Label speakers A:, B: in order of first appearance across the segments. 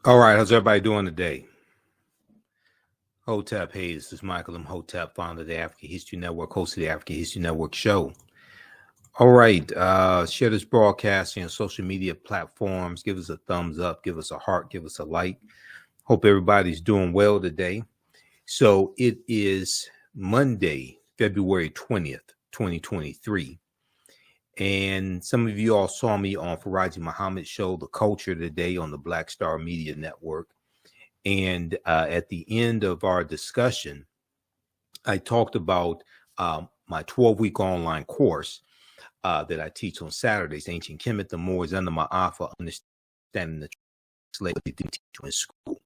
A: All right, how's everybody doing today? Hotep, hey, this is Michael Imhotep, founder of the African History Network, host of the African History Network show. All right, share this broadcast on social media platforms. Give us a thumbs up, give us a heart, give us a like. Hope everybody's doing well today. So it is Monday, February 20th, 2023. And some of you all saw me on Faraji Muhammad's show, The Culture, today on the Black Star Media Network. And at the end of our discussion, I talked about my 12-week online course that I teach on Saturdays, Ancient Kemet, the Moors, under my Alpha, Understanding the Slavery in School.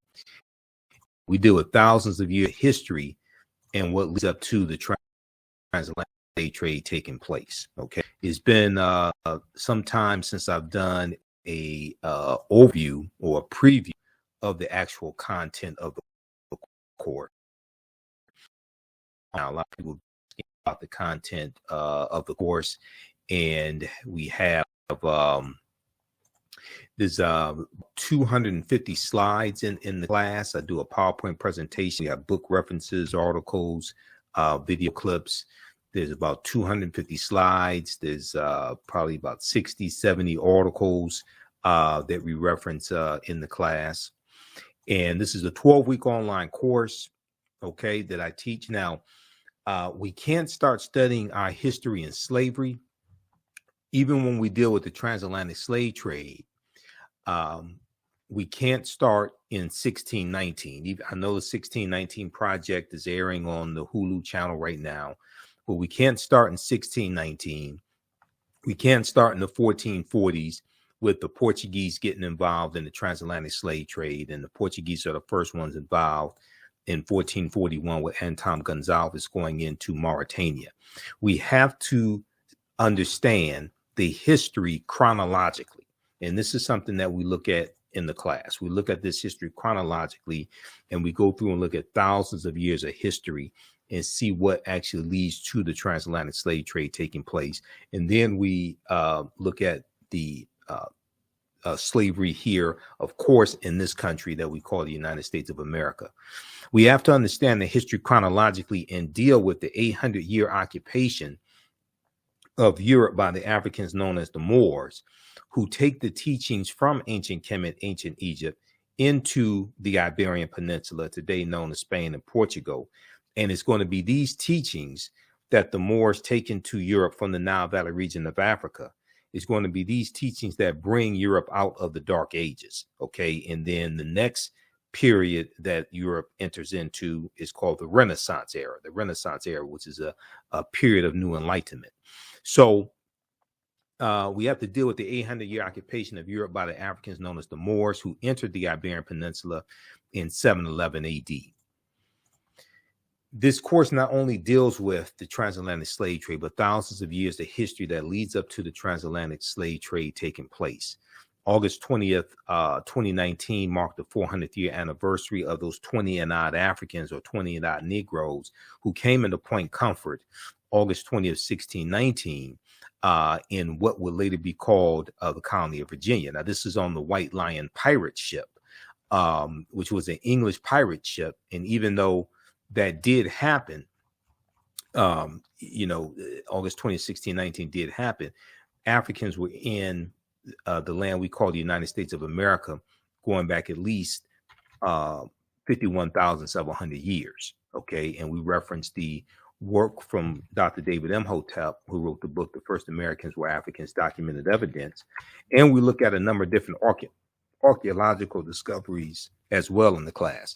A: We deal with thousands of years of history and what leads up to the transatlantic slave trade taking place. Okay, it's been some time since I've done a overview or a preview of the actual content of the course. Now, a lot of people about the content of the course, and we have there's 250 slides in the class. I do a PowerPoint presentation. We have book references, articles, video clips. There's about 250 slides. There's probably about 60, 70 articles that we reference in the class. And this is a 12-week online course, okay, that I teach. Now, we can't start studying our history in slavery, even when we deal with the transatlantic slave trade. We can't start in 1619. I know the 1619 project is airing on the Hulu channel right now, but we can't start in 1619. We can't start in the 1440s. With the Portuguese getting involved in the transatlantic slave trade, and the Portuguese are the first ones involved in 1441 with Anton Gonzalez going into Mauritania. We have to understand the history chronologically, and this is something that we look at in the class. We look at this history chronologically, and we go through and look at thousands of years of history and see what actually leads to the transatlantic slave trade taking place. And then we look at the slavery here, of course, in this country that we call the United States of America. We have to understand the history chronologically and deal with the 800-year occupation of Europe by the Africans known as the Moors, who take the teachings from ancient Kemet, ancient Egypt, into the Iberian Peninsula, today known as Spain and Portugal. And it's going to be these teachings that the Moors take into Europe from the Nile Valley region of Africa. It's going to be these teachings that bring Europe out of the Dark Ages, okay? And then the next period that Europe enters into is called the Renaissance era, which is a period of new enlightenment. So we have to deal with the 800-year occupation of Europe by the Africans known as the Moors, who entered the Iberian Peninsula in 711 AD. This course not only deals with the transatlantic slave trade, but thousands of years of history that leads up to the transatlantic slave trade taking place. August 20th, 2019 marked the 400th year anniversary of those 20 and odd Africans or 20 and odd Negroes who came into Point Comfort, August 20th, 1619, in what would later be called the colony of Virginia. Now, this is on the White Lion pirate ship, which was an English pirate ship. And even though that did happen, August 20th, 1619 did happen, Africans were in the land we call the United States of America, going back at least 51,700 years. Okay. And we referenced the work from Dr. David Imhotep, who wrote the book, The First Americans Were Africans, Documented Evidence. And we look at a number of different archaeological discoveries as well in the class.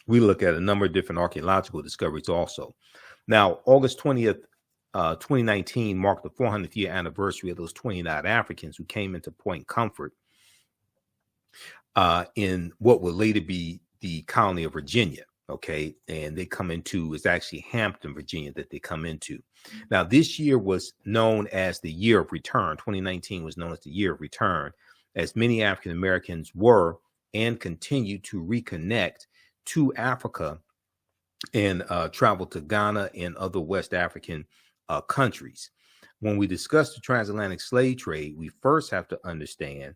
A: We look at a number of different archaeological discoveries also. Now, August 20th, 2019 marked the 400th year anniversary of those 29 Africans who came into Point Comfort in what would later be the colony of Virginia. Okay, and they come into, it's actually Hampton, Virginia, that they come into. Now, this year was known as the year of return. 2019 was known as the year of return, as many African Americans were and continue to reconnect to Africa and travel to Ghana and other West African countries. When we discuss the transatlantic slave trade, we first have to understand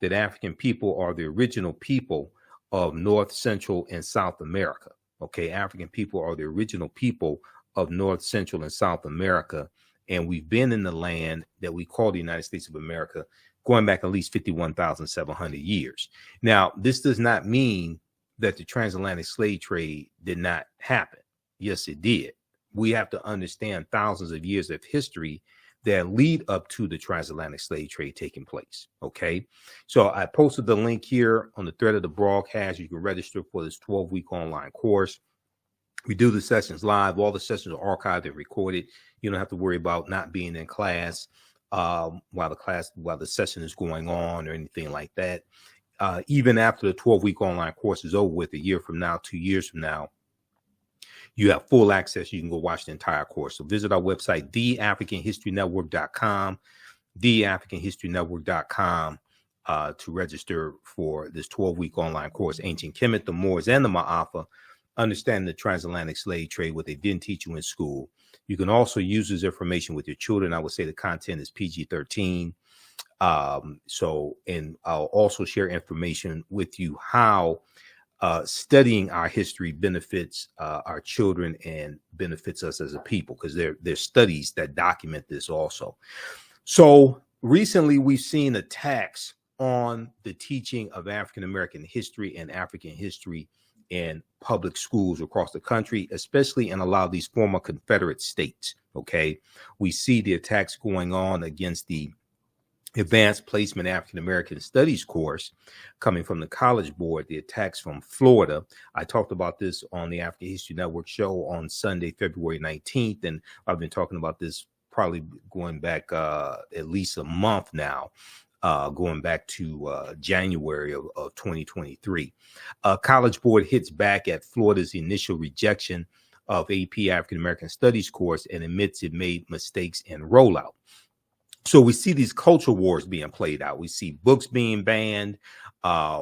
A: that African people are the original people of North, Central, and South America. Okay, African people are the original people of North, Central, and South America. And we've been in the land that we call the United States of America going back at least 51,700 years. Now, this does not mean that the transatlantic slave trade did not happen. Yes, it did. We have to understand thousands of years of history that lead up to the transatlantic slave trade taking place. Okay, so I posted the link here on the thread of the broadcast. You can register for this 12-week online course. We do the sessions live. All the sessions are archived and recorded. You don't have to worry about not being in class while the session is going on or anything like that. Even after the 12-week online course is over with, a year from now, 2 years from now, you have full access. You can go watch the entire course. So visit our website, theafricanhistorynetwork.com, theafricanhistorynetwork.com, to register for this 12-week online course, Ancient Kemet, the Moors, and the Ma'afa, understanding the transatlantic slave trade, what they didn't teach you in school. You can also use this information with your children. I would say the content is PG-13. And I'll also share information with you how studying our history benefits our children and benefits us as a people, because there's studies that document this also. So recently we've seen attacks on the teaching of African American history and African history in public schools across the country, especially in a lot of these former Confederate states. Okay, we see the attacks going on against the Advanced Placement African American Studies course coming from the College Board, the attacks from Florida. I talked about this on the African History Network show on Sunday, February 19th, and I've been talking about this probably going back at least a month now, going back to January of 2023. College Board hits back at Florida's initial rejection of AP African American Studies course and admits it made mistakes in rollout. So we see these culture wars being played out. We see books being banned.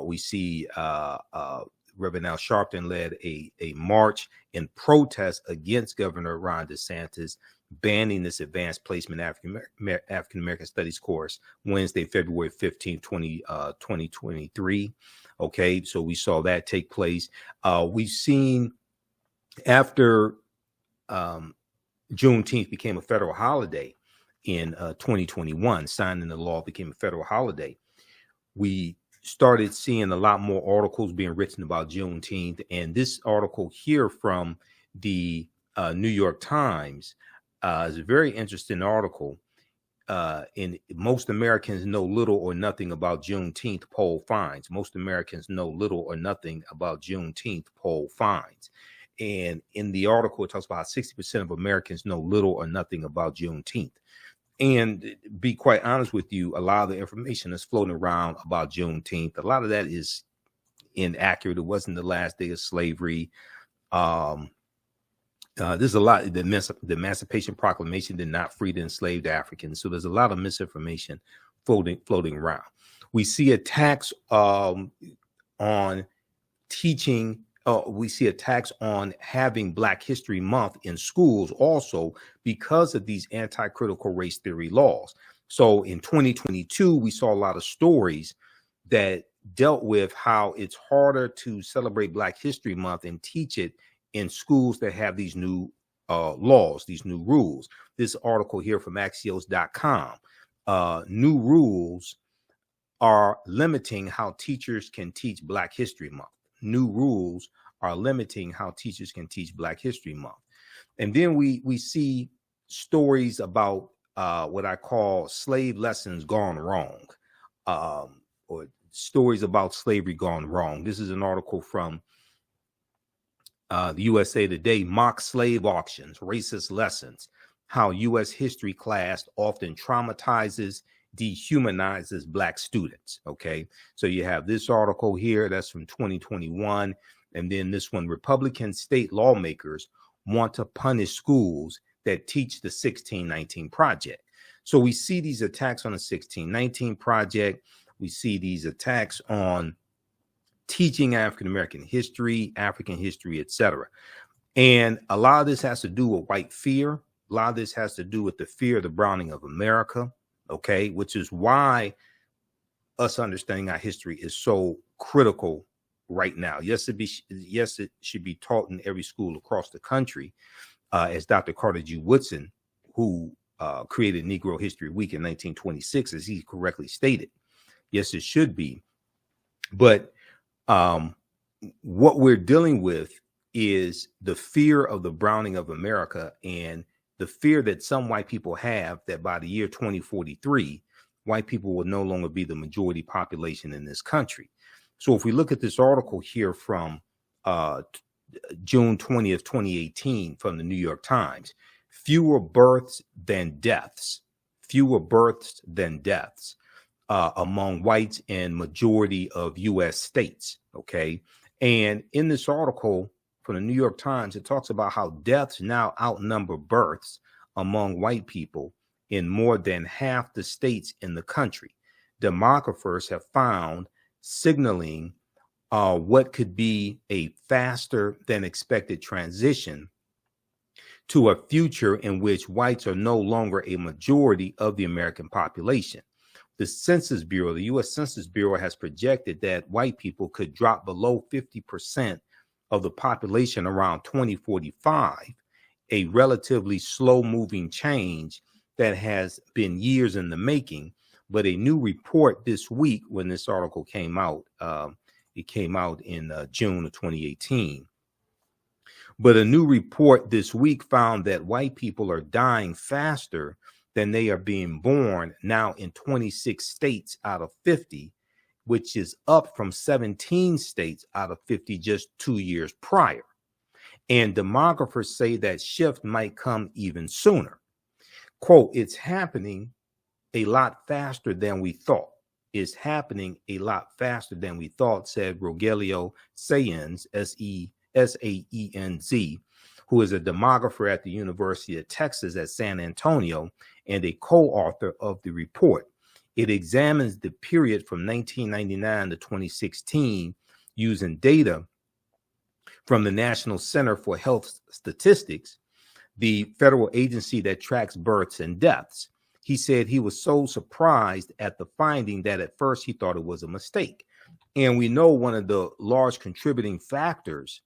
A: We see Reverend Al Sharpton led a march in protest against Governor Ron DeSantis banning this Advanced Placement African American Studies course Wednesday, February 15, 2023. Okay, so we saw that take place. We've seen after Juneteenth became a federal holiday in 2021, signing the law became a federal holiday, we started seeing a lot more articles being written about Juneteenth. And this article here from the New York Times is a very interesting article. And most Americans know little or nothing about Juneteenth, poll finds. Most Americans know little or nothing about Juneteenth, poll finds. And in the article, it talks about 60% of Americans know little or nothing about Juneteenth. And be quite honest with you, a lot of the information that's floating around about Juneteenth, a lot of that is inaccurate. It wasn't the last day of slavery. There's a lot. The Emancipation Proclamation did not free the enslaved Africans. So there's a lot of misinformation floating around. We see attacks on teaching. We see attacks on having Black History Month in schools also because of these anti-critical race theory laws. So in 2022, we saw a lot of stories that dealt with how it's harder to celebrate Black History Month and teach it in schools that have these new laws, these new rules. This article here from Axios.com, new rules are limiting how teachers can teach Black History Month. New rules are limiting how teachers can teach Black History Month. And then we see stories about what I call slave lessons gone wrong, or stories about slavery gone wrong. This is an article from the USA Today, mock slave auctions, racist lessons, how U.S. history class often traumatizes, dehumanizes Black students. Okay, so you have this article here that's from 2021, and then this one, Republican state lawmakers want to punish schools that teach the 1619 Project. So we see these attacks on the 1619 Project. We see these attacks on teaching African American history, African history, etc. And a lot of this has to do with white fear. A lot of this has to do with the fear of the browning of America. Okay, which is why us understanding our history is so critical right now. Yes, it should be taught in every school across the country, as Dr. Carter G. Woodson, who created Negro History Week in 1926, as he correctly stated. Yes, it should be. But what we're dealing with is the fear of the browning of America, and the fear that some white people have that by the year 2043, white people will no longer be the majority population in this country. So if we look at this article here from June 20th, 2018 from the New York Times, fewer births than deaths among whites in majority of U.S. states. Okay. And in this article from the New York Times, it talks about how deaths now outnumber births among white people in more than half the states in the country. Demographers have found signaling what could be a faster than expected transition to a future in which whites are no longer a majority of the American population. The Census Bureau, the U.S. Census Bureau, has projected that white people could drop below 50% of the population around 2045, a relatively slow-moving change that has been years in the making. But a new report this week, when this article came out, it came out in June of 2018. But a new report this week found that white people are dying faster than they are being born now in 26 states out of 50, which is up from 17 states out of 50 just 2 years prior. And demographers say that shift might come even sooner. Quote, "It's happening a lot faster than we thought. It's happening a lot faster than we thought," said Rogelio Saenz, Saenz, who is a demographer at the University of Texas at San Antonio and a co-author of the report. It examines the period from 1999 to 2016 using data from the National Center for Health Statistics, the federal agency that tracks births and deaths. He said he was so surprised at the finding that at first he thought it was a mistake. And we know one of the large contributing factors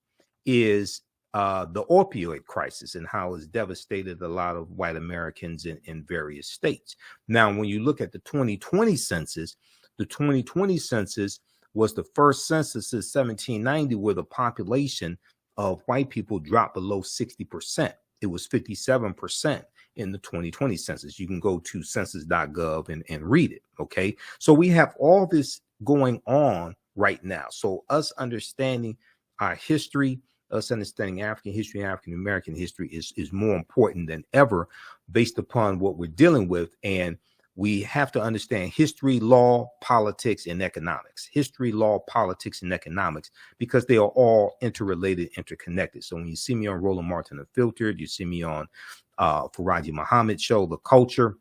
A: is the opioid crisis and how it's devastated a lot of white Americans in various states. Now, when you look at the 2020 census, the 2020 census was the first census since 1790 where the population of white people dropped below 60%. It was 57% in the 2020 census. You can go to census.gov and read it. Okay. So we have all this going on right now. So us understanding our history, us understanding African history, African American history is more important than ever based upon what we're dealing with. And we have to understand history, law, politics, and economics. History, law, politics, and economics, because they are all interrelated, interconnected. So when you see me on Roland Martin Unfiltered, you see me on Faraji Muhammad show, The Culture,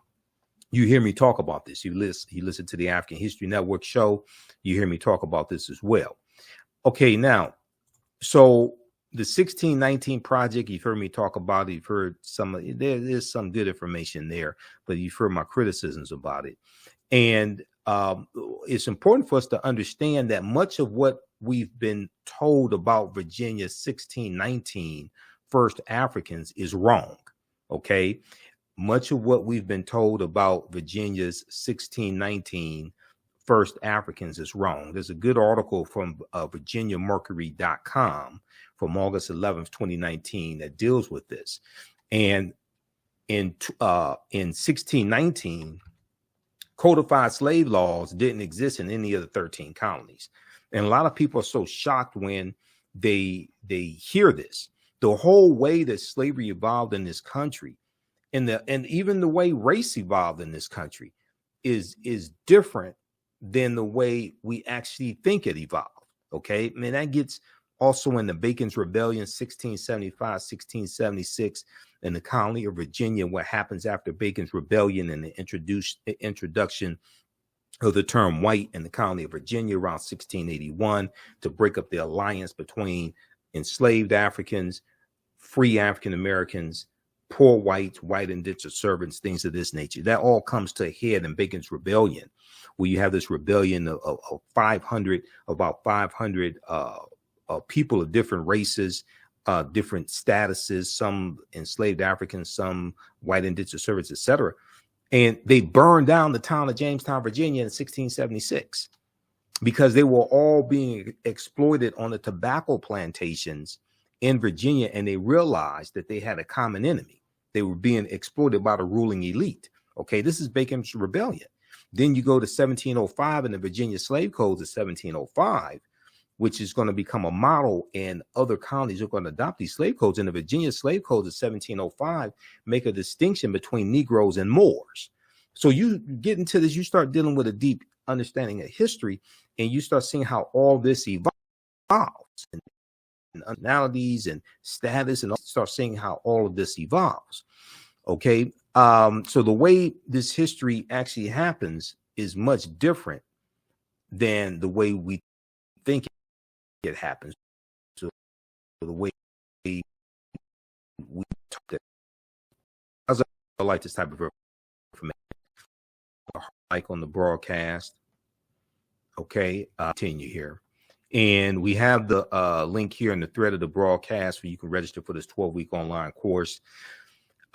A: you hear me talk about this. You listen to the African History Network show, you hear me talk about this as well. Okay, now, so the 1619 project, you've heard me talk about it. You've heard there's some good information there, but you've heard my criticisms about it. And it's important for us to understand that much of what we've been told about Virginia's 1619 first Africans is wrong. Okay. Much of what we've been told about Virginia's 1619 first Africans is wrong. There's a good article from VirginiaMercury.com from August 11th, 2019 that deals with this. And in 1619, codified slave laws didn't exist in any of the 13 colonies. And a lot of people are so shocked when they hear this. The whole way that slavery evolved in this country and even the way race evolved in this country is different than the way we actually think it evolved. Okay. I mean, that gets also in the Bacon's Rebellion, 1675, 1676, in the colony of Virginia, what happens after Bacon's Rebellion and the introduction of the term white in the colony of Virginia around 1681 to break up the alliance between enslaved Africans, free African Americans, poor whites, white indentured servants, things of this nature. That all comes to a head in Bacon's Rebellion, where you have this rebellion of 500, about 500 people of different races, different statuses, some enslaved Africans, some white indentured servants, etc. And they burned down the town of Jamestown, Virginia in 1676 because they were all being exploited on the tobacco plantations in Virginia, and they realized that they had a common enemy. They were being exploited by the ruling elite. Okay, this is Bacon's Rebellion. Then you go to 1705 and the Virginia Slave Codes of 1705, which is going to become a model, and other counties are going to adopt these slave codes. And the Virginia Slave Codes of 1705 make a distinction between Negroes and Moors. So you get into this, you start dealing with a deep understanding of history, and you start seeing how all this evolves, and nationalities and status, and start seeing how all of this evolves. Okay, so the way this history actually happens is much different than the way we think it happens. So the way we talk it, I like this type of information. Like on the broadcast. Okay, continue here. And we have the link here in the thread of the broadcast where you can register for this 12-week online course.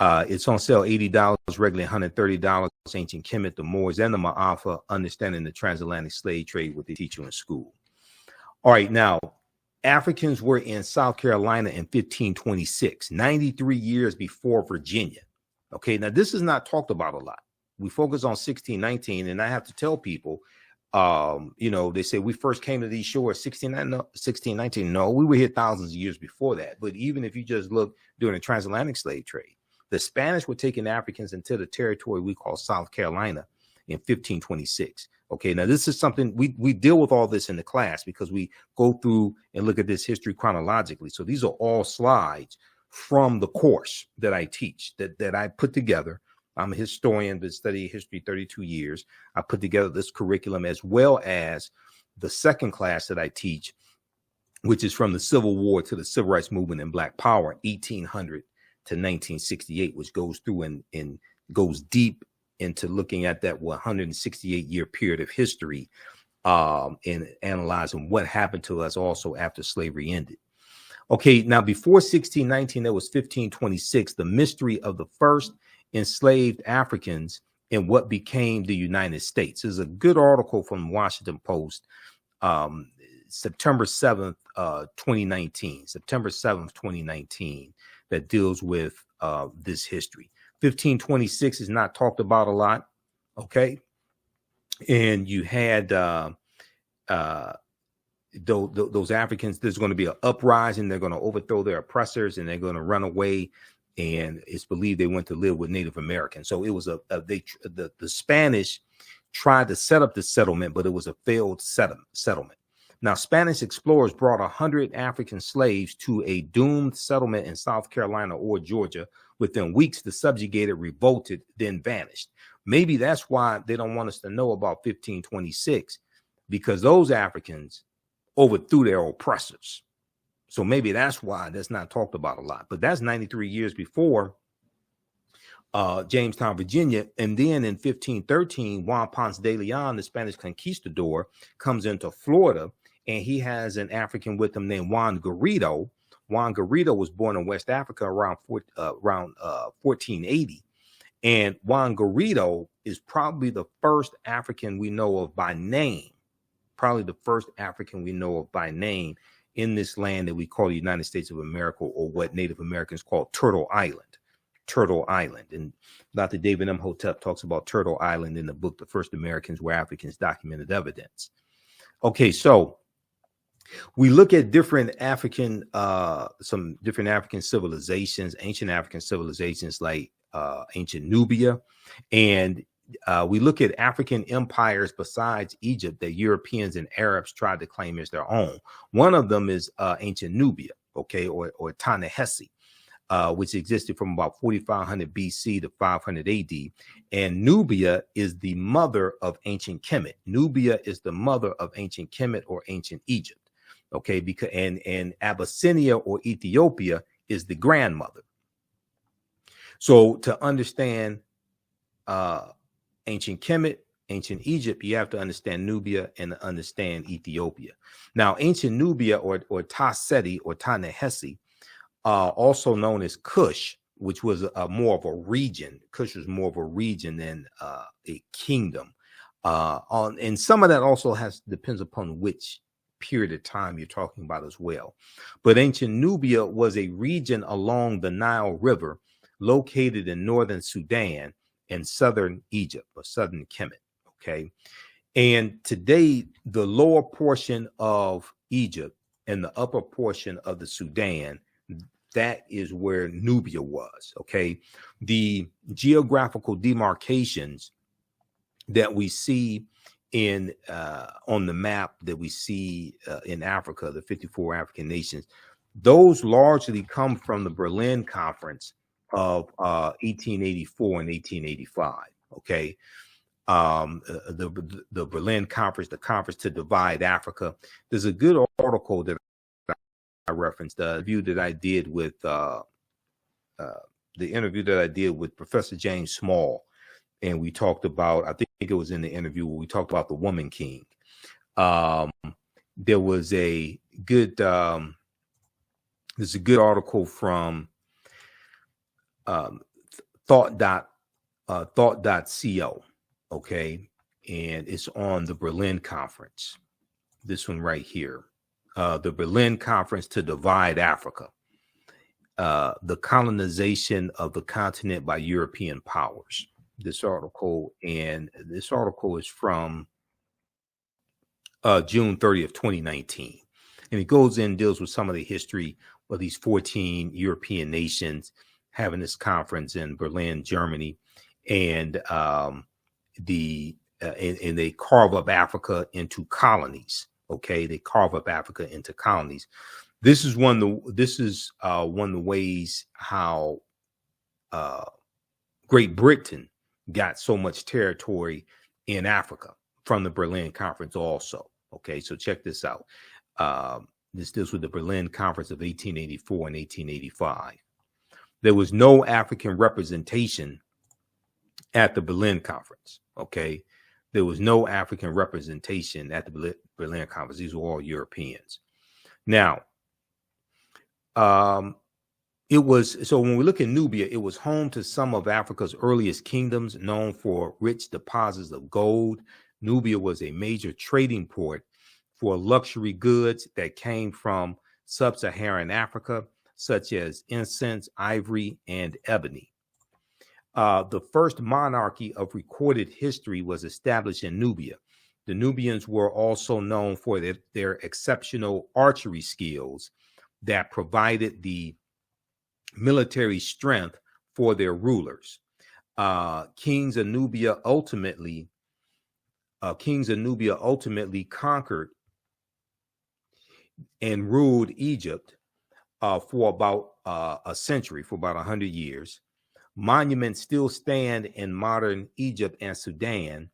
A: It's on sale $80, regularly $130. Ancient Kemet, the Moors, and the Ma'afa, understanding the transatlantic slave trade, what they teach you in school. All right, now, Africans were in South Carolina in 1526, 93 years before Virginia. Okay, now this is not talked about a lot. We focus on 1619, and I have to tell people, you know, they say we first came to these shores 1619. No, we were here thousands of years before that. But even if you just look during the transatlantic slave trade, the Spanish were taking Africans into the territory we call South Carolina in 1526. Okay, now this is something we deal with all this in the class because we go through and look at this history chronologically. So these are all slides from the course that I teach, that I put together. I'm a historian that studied history 32 years. I put together this curriculum as well as the second class that I teach, which is from the Civil War to the Civil Rights Movement and Black Power, 1800 to 1968, which goes through and goes deep into looking at that 168-year period of history and analyzing what happened to us also after slavery ended. Okay, now before 1619, there was 1526, the mystery of the first enslaved Africans in what became the United States. There's a good article from Washington Post, September 7th, 2019, September 7th, 2019, that deals with this history. 1526 is not talked about a lot, okay? And you had those Africans, there's going to be an uprising, they're going to overthrow their oppressors, and they're going to run away. And it's believed they went to live with Native Americans. So it was the Spanish tried to set up the settlement, but it was a failed settlement. Now, Spanish explorers brought 100 African slaves to a doomed settlement in South Carolina or Georgia. Within weeks, the subjugated revolted, then vanished. Maybe that's why they don't want us to know about 1526, because those Africans overthrew their oppressors. So maybe that's why that's not talked about a lot. But that's 93 years before Jamestown, Virginia. And then in 1513, Juan Ponce de Leon, the Spanish conquistador, comes into Florida, and he has an African with him named Juan Garrido. Juan Garrido was born in West Africa around 1480. And Juan Garrido is probably the first African we know of by name, in this land that we call the United States of America, or what Native Americans call Turtle Island. And Dr. David Imhotep talks about Turtle Island in the book, The First Americans Were Africans, Documented Evidence. Okay, so we look at different African, some different African civilizations, ancient African civilizations like ancient Nubia, and we look at African empires besides Egypt that Europeans and Arabs tried to claim as their own. One of them is ancient Nubia, okay, or Ta-Nehisi, which existed from about 4500 BC to 500 AD. And Nubia is the mother of ancient Kemet. Nubia is the mother of ancient Kemet or ancient Egypt, okay, because and Abyssinia or Ethiopia is the grandmother. So to understand ancient Kemet, ancient Egypt, you have to understand Nubia and understand Ethiopia. Now, ancient Nubia or Ta-Seti or Ta-Nehesi, also known as Kush, which was more of a region. Kush was more of a region than a kingdom. And some of that also depends upon which period of time you're talking about as well. But ancient Nubia was a region along the Nile River located in northern Sudan and southern Egypt or southern Kemet. Okay. And today, the lower portion of Egypt and the upper portion of the Sudan, that is where Nubia was. Okay. The geographical demarcations that we see in on the map that we see in Africa, the 54 African nations, those largely come from the Berlin Conference of 1884 and 1885. Okay. The Berlin Conference, the conference to divide Africa. There's a good article that I referenced, the interview that I did with Professor James Small, and we talked about, I think it was in the interview where we talked about the Woman King. There was a good there's a good article from thought.co, okay, and it's on the Berlin Conference. This one right here, the Berlin Conference to divide Africa, the colonization of the continent by European powers. This article is from June 30th, 2019. And it goes in, deals with some of the history of these 14 European nations having this conference in Berlin, Germany. And they carve up Africa into colonies. Okay, they carve up Africa into colonies. This is one of the ways how Great Britain got so much territory in Africa from the Berlin Conference also. Okay, so check this out. This deals with the Berlin Conference of 1884 and 1885. There was no African representation at the Berlin Conference. Okay, there was no African representation at the Berlin Conference. These were all Europeans. Now, it was, so when we look at Nubia, it was home to some of Africa's earliest kingdoms, known for rich deposits of gold. Nubia was a major trading port for luxury goods that came from sub-Saharan Africa, such as incense, ivory, and ebony. The first monarchy of recorded history was established in Nubia. The Nubians were also known for their exceptional archery skills that provided the military strength for their rulers. Kings of Nubia ultimately conquered and ruled Egypt for about a century, for about 100 years. Monuments still stand in modern Egypt and Sudan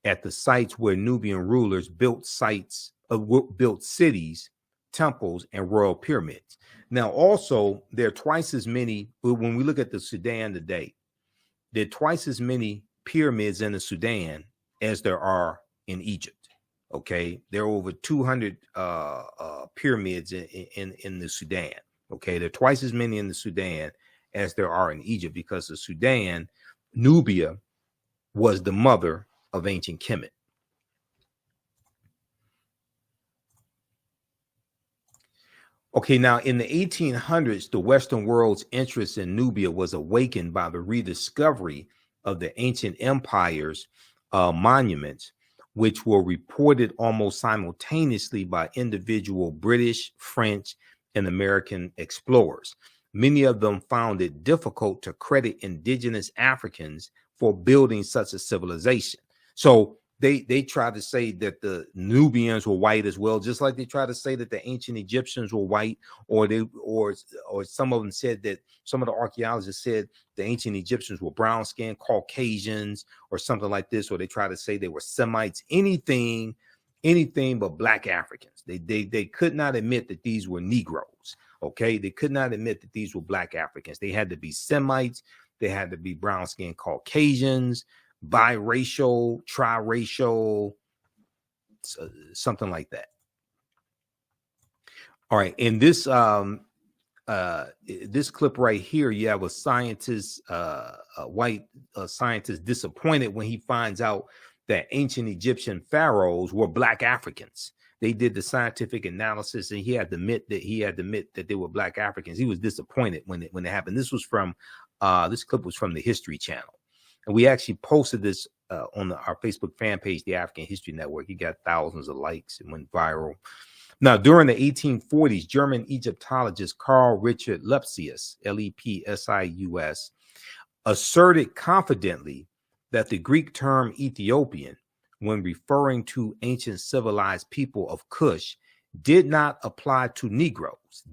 A: at the sites where Nubian rulers built cities, temples, and royal pyramids. Now, also, there are twice as many, when we look at the Sudan today, there are twice as many pyramids in the Sudan as there are in Egypt. Okay, there are over 200 pyramids in the Sudan. Okay, there are twice as many in the Sudan as there are in Egypt, because the Sudan, Nubia, was the mother of ancient Kemet. Okay, now in the 1800s, the Western world's interest in Nubia was awakened by the rediscovery of the ancient empire's monuments, which were reported almost simultaneously by individual British, French, and American explorers. Many of them found it difficult to credit indigenous Africans for building such a civilization. So they tried to say that the Nubians were white as well, just like they tried to say that the ancient Egyptians were white, or some of them said that, some of the archaeologists said the ancient Egyptians were brown skinned Caucasians or something like this, or they tried to say they were Semites, anything but black Africans. They could not admit that these were Negroes. Okay, they could not admit that these were black Africans. They had to be Semites, They had to be brown-skinned Caucasians, biracial, triracial, something like that. All right, in this this clip right here, you have a scientist, a white scientist, disappointed when he finds out that ancient Egyptian pharaohs were Black Africans. They did the scientific analysis, and he had to admit that they were Black Africans. He was disappointed when it happened. This was from this clip was from the History Channel, and we actually posted this on our Facebook fan page, the African History Network. He got thousands of likes. It went viral. Now, during the 1840s, German Egyptologist Carl Richard Lepsius, Lepsius, asserted confidently that the Greek term Ethiopian, when referring to ancient civilized people of Kush, did not apply to Negroes,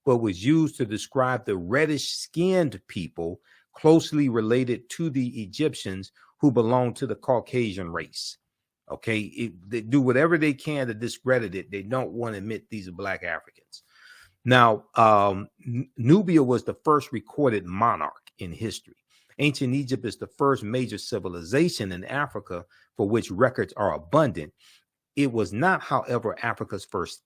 A: but was used to describe the reddish-skinned people closely related to the Egyptians who belonged to the Caucasian race. Okay, they do whatever they can to discredit it. They don't want to admit these are Black Africans. Now, Nubia was the first recorded monarch in history. Ancient Egypt is the first major civilization in Africa for which records are abundant. It was not, however, Africa's first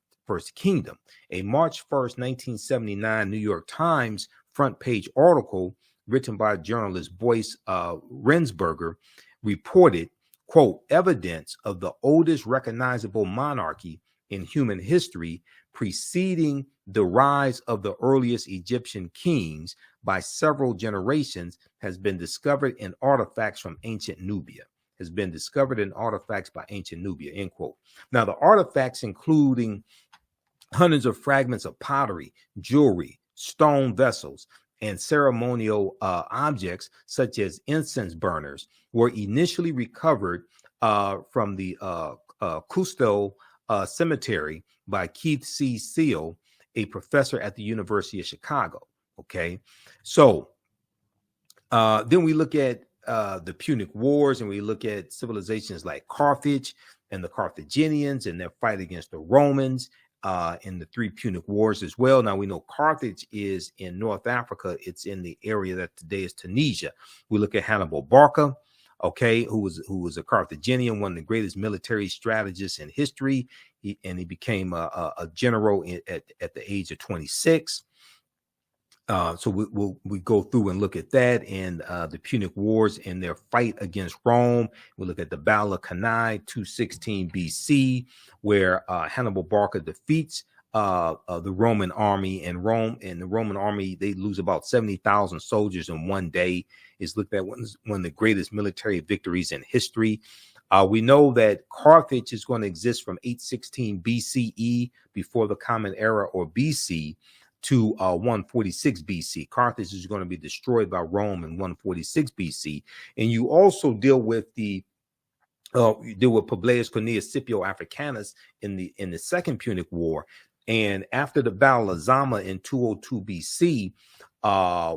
A: kingdom. A March 1st, 1979 New York Times front page article written by journalist Boyce Rensberger reported, quote, evidence of the oldest recognizable monarchy in human history preceding the rise of the earliest Egyptian kings by several generations has been discovered in artifacts from ancient Nubia. End quote. Now, the artifacts including hundreds of fragments of pottery, jewelry, stone vessels, and ceremonial objects such as incense burners were initially recovered from the Cusco Cemetery by Keith C. Seal, a professor at the University of Chicago. Okay, so then we look at the Punic Wars, and we look at civilizations like Carthage and the Carthaginians and their fight against the Romans in the three Punic Wars as well. Now we know Carthage is in North Africa. It's in the area that today is Tunisia. We look at Hannibal Barca, okay, who was a Carthaginian, one of the greatest military strategists in history. He became a general at the age of 26. So we go through and look at that and the Punic Wars and their fight against Rome. We look at the Battle of Cannae, 216 BC, where Hannibal Barca defeats the Roman army, and the Roman army, they lose about 70,000 soldiers in one day. It's looked at one of the greatest military victories in history. We know that Carthage is going to exist from 816 BCE, before the Common Era, or BC, to 146 BC. Carthage is going to be destroyed by Rome in 146 BC. And you also deal with Publius Cornelius Scipio Africanus in the Second Punic War. And after the Battle of Zama in 202 BC,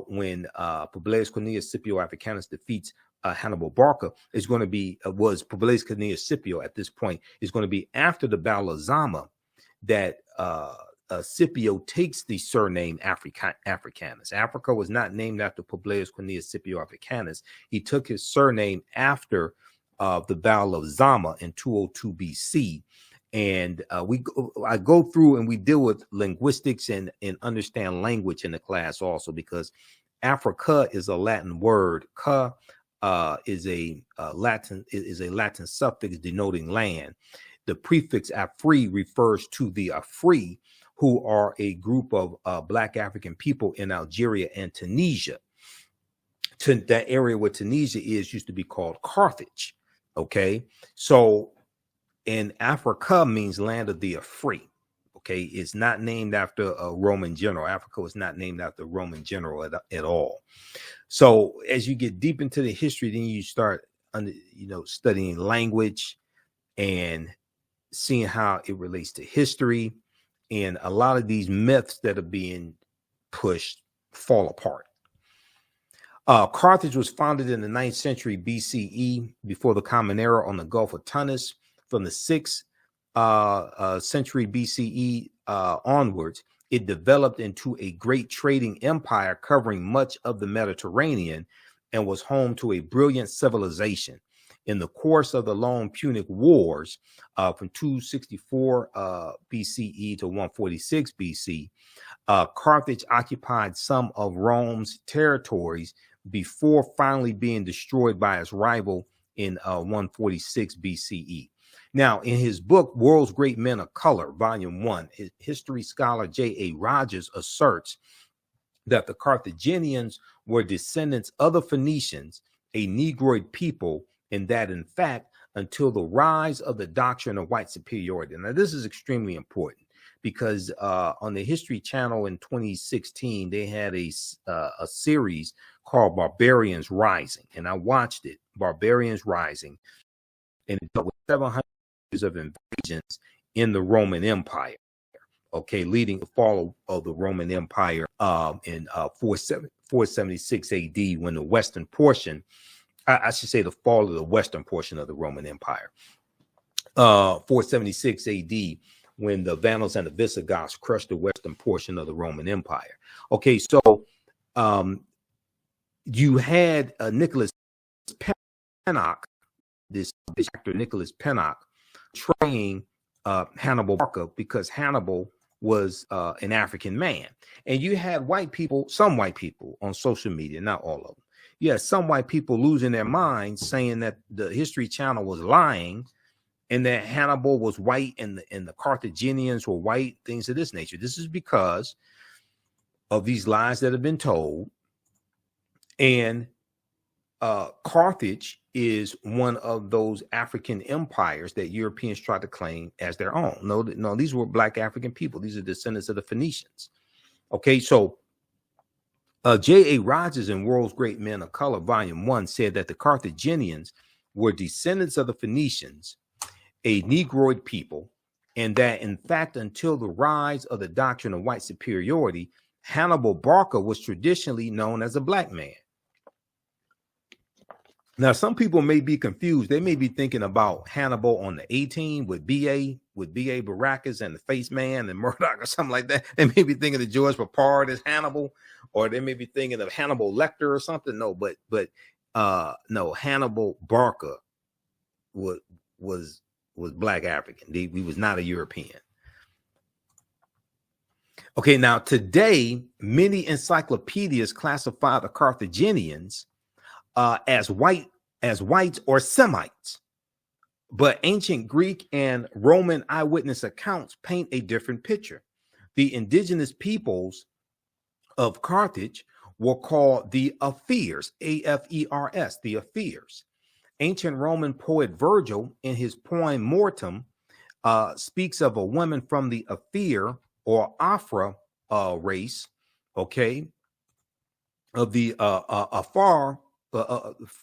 A: when Publius Cornelius Scipio Africanus defeats Hannibal Barca, was Publius Cornelius Scipio at this point, is going to be after the Battle of Zama that Scipio takes the surname Africanus. Africa was not named after Publius Cornelius Scipio Africanus. He took his surname after the Battle of Zama in 202 BC. And I go through and we deal with linguistics and understand language in the class also, because Africa is a Latin word. Ca is a Latin suffix denoting land. The prefix Afri refers to the Afri, who are a group of Black African people in Algeria and Tunisia. That area where Tunisia used to be called Carthage. Okay, so in Africa means land of the Afri. Okay, it's not named after a Roman general. Africa was not named after a Roman general at all. So as you get deep into the history, then you start studying language and seeing how it relates to history. And a lot of these myths that are being pushed fall apart. Carthage was founded in the 9th century BCE, before the Common Era, on the Gulf of Tunis. From the 6th century BCE onwards, it developed into a great trading empire covering much of the Mediterranean and was home to a brilliant civilization. In the course of the long Punic Wars from 264 BCE to 146 BC, Carthage occupied some of Rome's territories before finally being destroyed by its rival in 146 BCE. Now, in his book, World's Great Men of Color, Volume 1, history scholar J.A. Rogers asserts that the Carthaginians were descendants of the Phoenicians, a Negroid people, and that, in fact, until the rise of the doctrine of white superiority. Now, this is extremely important because on the History Channel in 2016, they had a series called Barbarians Rising, and I watched it, Barbarians Rising, and it dealt with 700 years of invasions in the Roman Empire, okay, leading to the fall of the Roman Empire in 476 AD, when the western portion, I should say the fall of the western portion of the Roman Empire, 476 AD, when the Vandals and the Visigoths crushed the western portion of the Roman Empire. Okay, so you had Nicholas Pennock, this actor Nicholas Pennock, portraying Hannibal Barca because Hannibal was an African man. And you had white people, some white people on social media, not all of them. Yeah, some white people losing their minds saying that the History Channel was lying and that Hannibal was white and the Carthaginians were white, things of this nature. This is because of these lies that have been told. And Carthage is one of those African empires that Europeans tried to claim as their own. No, these were Black African people. These are descendants of the Phoenicians. Okay, so J.A. Rogers in World's Great Men of Color, Volume 1, said that the Carthaginians were descendants of the Phoenicians, a Negroid people, and that, in fact, until the rise of the doctrine of white superiority, Hannibal Barca was traditionally known as a Black man. Now, some people may be confused. They may be thinking about Hannibal on the A-Team with B.A. Baracus and the Face Man and Murdoch or something like that. They may be thinking of George Papard as Hannibal, or they may be thinking of Hannibal Lecter or something. No, but no, Hannibal Barca was Black African. He was not a European. Okay, now today, many encyclopedias classify the Carthaginians as whites or Semites, but ancient Greek and Roman eyewitness accounts paint a different picture. The indigenous peoples of Carthage were called the Afirs, A-F-E-R-S, the Afirs. Ancient Roman poet Virgil, in his poem Mortem, speaks of a woman from the Afir or Afra race, okay, of the Afar.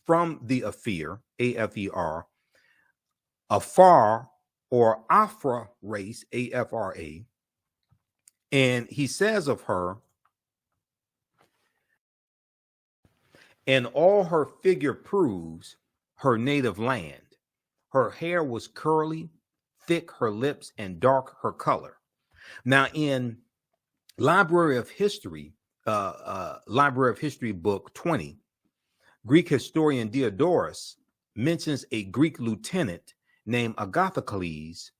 A: From the Afir, A-F-E-R, Afar or Afra race, A-F-R-A, and he says of her, and all her figure proves her native land. Her hair was curly, thick her lips, and dark her color. Now, in Library of History book 20, Greek historian Diodorus mentions a Greek lieutenant named Agathocles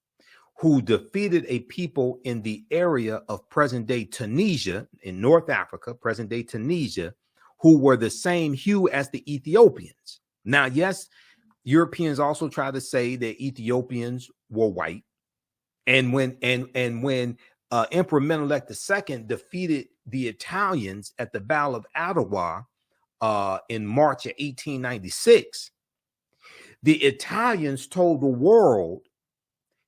A: who defeated a people in the area of present-day Tunisia in North Africa, present-day Tunisia, who were the same hue as the Ethiopians. Now, yes, Europeans also try to say that Ethiopians were white, and when Emperor Menelik II defeated the Italians at the Battle of Adwa in March of 1896, the Italians told the world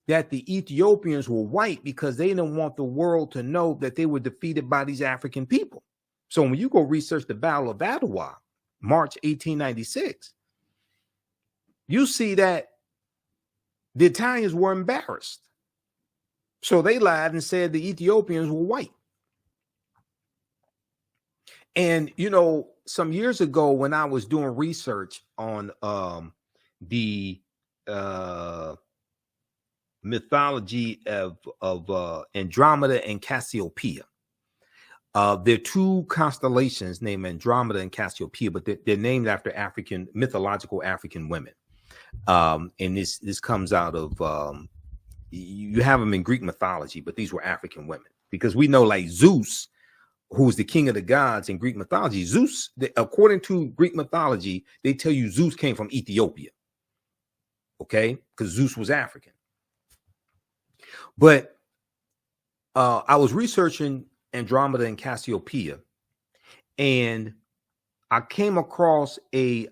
A: that the Ethiopians were white because they didn't want the world to know that they were defeated by these African people. So when you go research the Battle of Adwa, March 1896, you see that the Italians were embarrassed. So they lied and said the Ethiopians were white. And, you know, some years ago when I was doing research on the mythology of Andromeda and Cassiopeia. There are two constellations named Andromeda and Cassiopeia, but they're named after mythological African women. And this comes out of you have them in Greek mythology, but these were African women, because we know, like, Zeus, who's the king of the gods in Greek mythology. Zeus, according to Greek mythology, they tell you Zeus came from Ethiopia. Okay, because Zeus was African. But I was researching Andromeda and Cassiopeia, and I came across a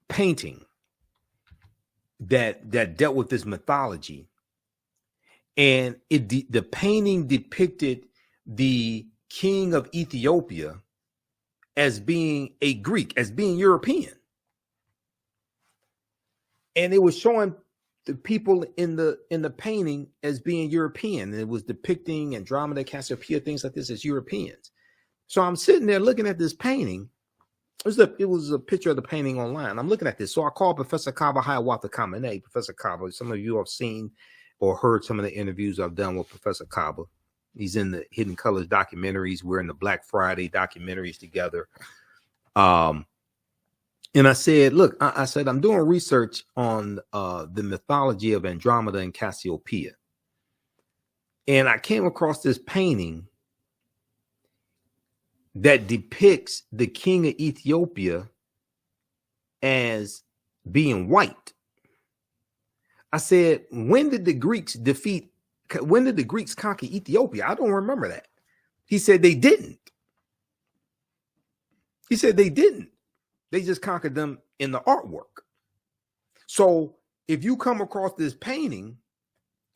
A: painting that dealt with this mythology, and the painting depicted the king of Ethiopia as being a Greek, as being European, and it was showing the people in the painting as being European. And it was depicting Andromeda, Cassiopeia, things like this as Europeans. So I'm sitting there looking at this painting. It was a picture of the painting online. I'm looking at this. So I called Professor Kaba Hiawatha Kamene. Professor Kaba, some of you have seen or heard some of the interviews I've done with Professor Kaba. He's in the Hidden Colors documentaries. We're in the Black Friday documentaries together. And I said, look, I said, I'm doing research on the mythology of Andromeda and Cassiopeia. And I came across this painting that depicts the king of Ethiopia as being white. I said, when did the Greeks conquer Ethiopia? I don't remember that. He said they didn't. He said they didn't. They just conquered them in the artwork. So if you come across this painting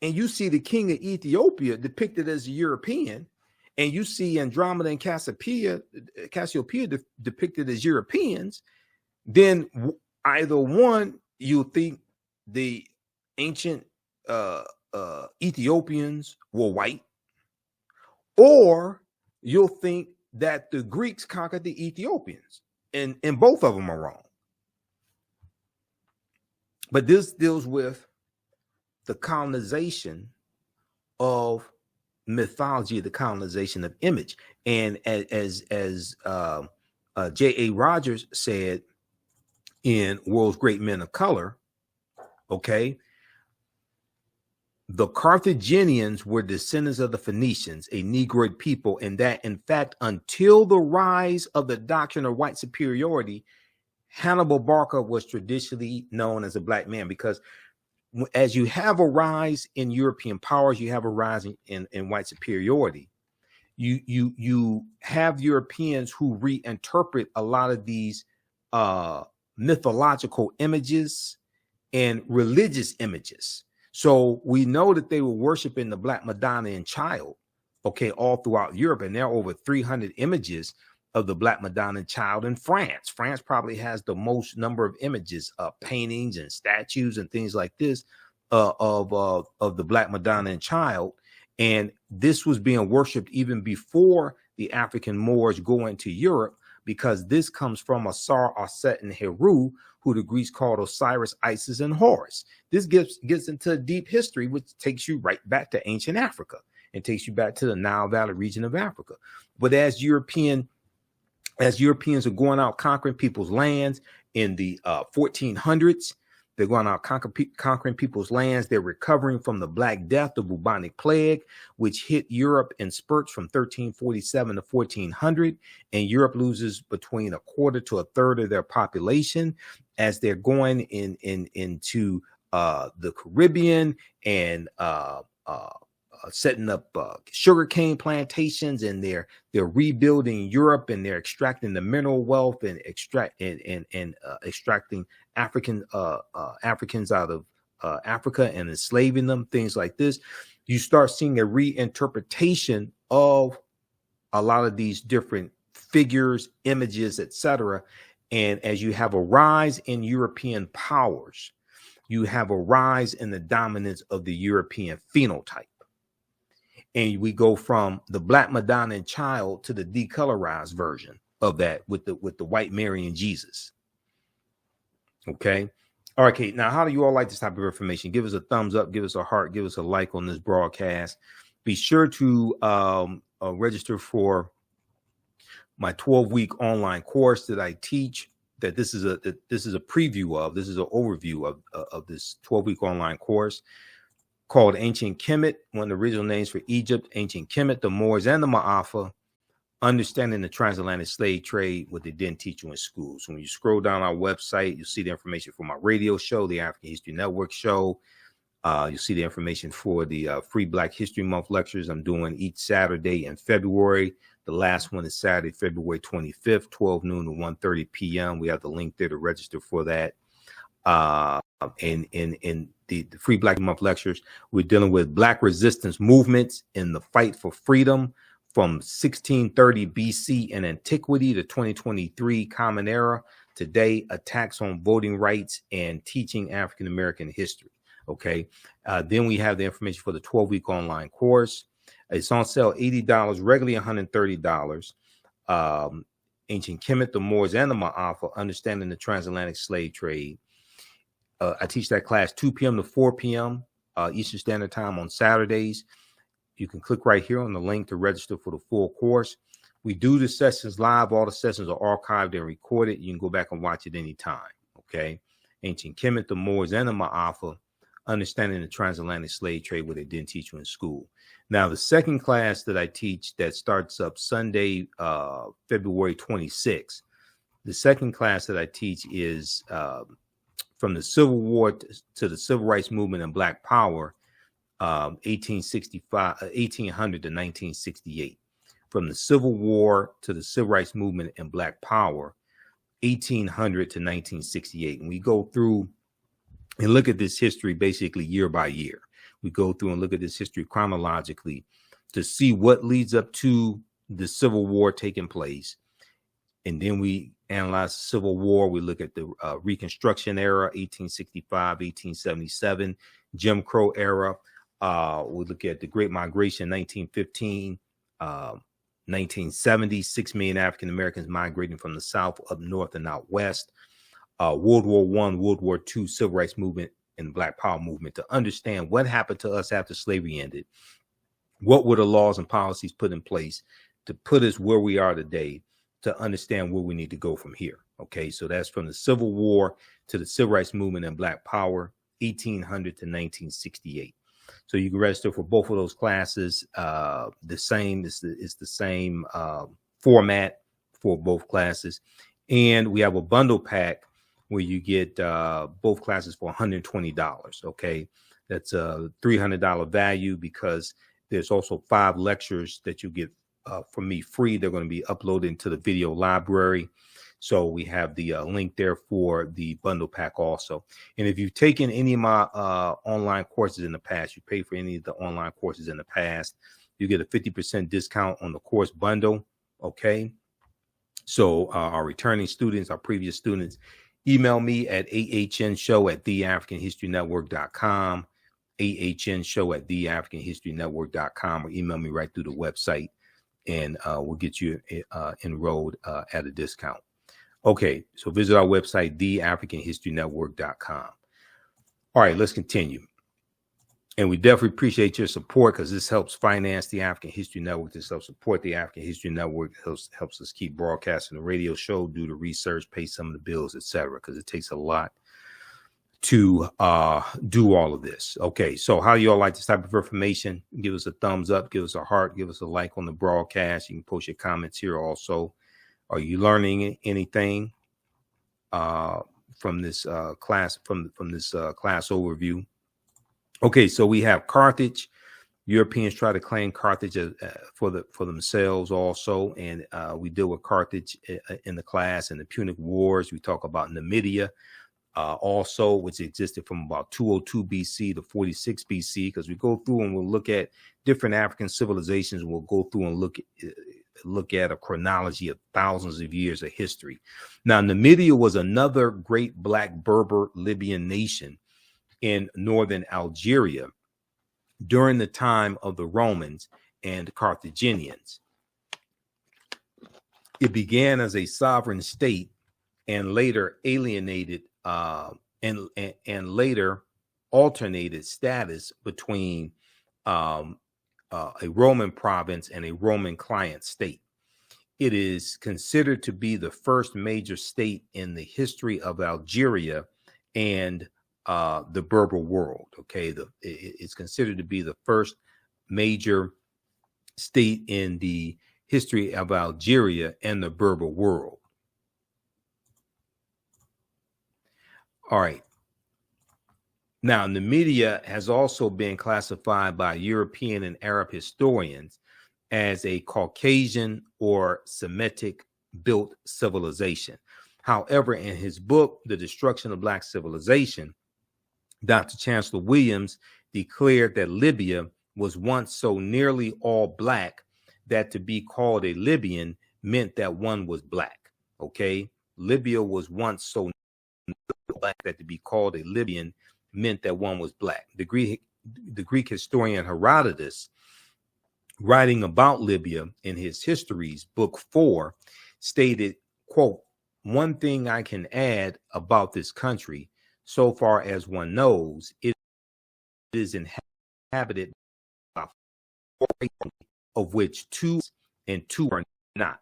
A: and you see the king of Ethiopia depicted as a European, and you see Andromeda and Cassiopeia depicted as Europeans, then either one, you think the ancient Ethiopians were white, or you'll think that the Greeks conquered the Ethiopians. And both of them are wrong. But this deals with the colonization of mythology, the colonization of image. And as J.A. Rogers said in World's Great Men of Color, okay, the Carthaginians were descendants of the Phoenicians, a Negroid people, and that, in fact, until the rise of the doctrine of white superiority, Hannibal Barca was traditionally known as a black man, because as you have a rise in European powers, you have a rise in white superiority. You have Europeans who reinterpret a lot of these mythological images and religious images. So we know that they were worshiping the Black Madonna Child, okay, all throughout Europe. And there are over 300 images of the Black Madonna Child in France. France probably has the most number of images, paintings and statues and things like this of the Black Madonna Child. And this was being worshipped even before the African Moors go into Europe, because this comes from Asar, Aset, and Heru, who the Greeks called Osiris, Isis, and Horus. This gets into a deep history, which takes you right back to ancient Africa and takes you back to the Nile Valley region of Africa. But as Europeans are going out conquering people's lands in the 1400s, they're going out conquering people's lands. They're recovering from the Black Death, the bubonic plague, which hit Europe in spurts from 1347 to 1400. And Europe loses between a quarter to a third of their population as they're going into the Caribbean and setting up sugarcane plantations, and they're rebuilding Europe, and they're extracting the mineral wealth and extracting Africans out of Africa and enslaving them, things like this. You start seeing a reinterpretation of a lot of these different figures, images, etc. And as you have a rise in European powers, you have a rise in the dominance of the European phenotype. And we go from the Black Madonna Child to the decolorized version of that with the white Mary and Jesus. Okay. All right, Kate. Now, how do you all like this type of information? Give us a thumbs up, give us a heart, give us a like on this broadcast. Be sure to register for my 12-week online course that I teach. This is a preview of. This is an overview of this 12-week online course called Ancient Kemet, one of the original names for Egypt, Ancient Kemet, the Moors, and the Ma'afa. Understanding the transatlantic slave trade, what they didn't teach you in school. So when you scroll down our website, you'll see the information for my radio show, the African History Network show. You'll see the information for the Free Black History Month lectures I'm doing each Saturday in February. The last one is Saturday, February 25th, 12 noon to 1:30 p.m. We have the link there to register for that. In the Free Black Month lectures, we're dealing with Black resistance movements in the fight for freedom from 1630 BC in antiquity to 2023 Common Era. Today, attacks on voting rights and teaching African American history. Okay. Then we have the information for the 12-week online course. It's on sale $80, regularly $130. Ancient Kemet, the Moors, and the Ma'afa, understanding the transatlantic slave trade. I teach that class 2 p.m. to 4 p.m. Eastern Standard Time on Saturdays. You can click right here on the link to register for the full course. We do the sessions live. All the sessions are archived and recorded. You can go back and watch it anytime. Okay. Ancient Kemet, the Moors, and the Ma'afa, understanding the transatlantic slave trade, what they didn't teach you in school. Now, the second class that I teach that starts up Sunday, February 26th. The second class that I teach is from the Civil War to the Civil Rights Movement and Black Power, 1800 to 1968. From the Civil War to the Civil Rights Movement and Black Power, 1800 to 1968. And we go through and look at this history basically year by year. We go through and look at this history chronologically to see what leads up to the Civil War taking place. And then we analyze the Civil War. We look at the Reconstruction era, 1865, 1877, Jim Crow era. We look at the Great Migration, 1915, 1970, 6 million African Americans migrating from the South up north and out west. World War I, World War II, Civil Rights Movement, and Black Power movement, to understand what happened to us after slavery ended. What were the laws and policies put in place to put us where we are today, to understand where we need to go from here. Okay, so that's from the Civil War to the Civil Rights Movement and Black Power, 1800 to 1968. So you can register for both of those classes. The same is the same format for both classes, and we have a bundle pack where you get both classes for $120. Okay, that's a $300 value because there's also 5 lectures that you get from me free. They're going to be uploaded into the video library. So we have the link there for the bundle pack also. And if you've taken any of my online courses in the past, you pay for any of the online courses in the past, you get a 50% discount on the course bundle. Okay. So our returning students, our previous students, email me at ahnshow@theafricanhistorynetwork.com, ahnshow@theafricanhistorynetwork.com, or email me right through the website, and we'll get you enrolled at a discount. Okay, so visit our website, theafricanhistorynetwork.com. All right, let's continue. And we definitely appreciate your support, because this helps finance the African History Network. This helps support the African History Network. It helps us keep broadcasting the radio show, do the research, pay some of the bills, etc., because it takes a lot to do all of this. Okay, so how do you all like this type of information? Give us a thumbs up, give us a heart, give us a like on the broadcast. You can post your comments here also. Are you learning anything from this class, from this class overview? Okay, so we have Carthage. Europeans try to claim Carthage for themselves also, and we deal with Carthage in the class. And the Punic Wars, we talk about Numidia also, which existed from about 202 BC to 46 BC, because we go through and we'll look at different African civilizations. We'll go through and look at a chronology of thousands of years of history. Now, Numidia was another great Black Berber Libyan nation in northern Algeria during the time of the Romans and Carthaginians. It began as a sovereign state and later alienated and later alternated status between a Roman province and a Roman client state. It is considered to be the first major state in the history of Algeria and the Berber world. Okay, it's considered to be the first major state in the history of Algeria and the Berber world. All right. Now, Numidia has also been classified by European and Arab historians as a Caucasian or Semitic built civilization. However, in his book, The Destruction of Black Civilization, Dr. Chancellor Williams declared that Libya was once so nearly all black that to be called a Libyan meant that one was black. Okay, Libya was once so black that to be called a Libyan meant that one was black. The Greek historian Herodotus, writing about Libya in his Histories, Book 4, stated, quote, "One thing I can add about this country, so far as one knows, it is inhabited by 4 people, of which 2 and 2 are not.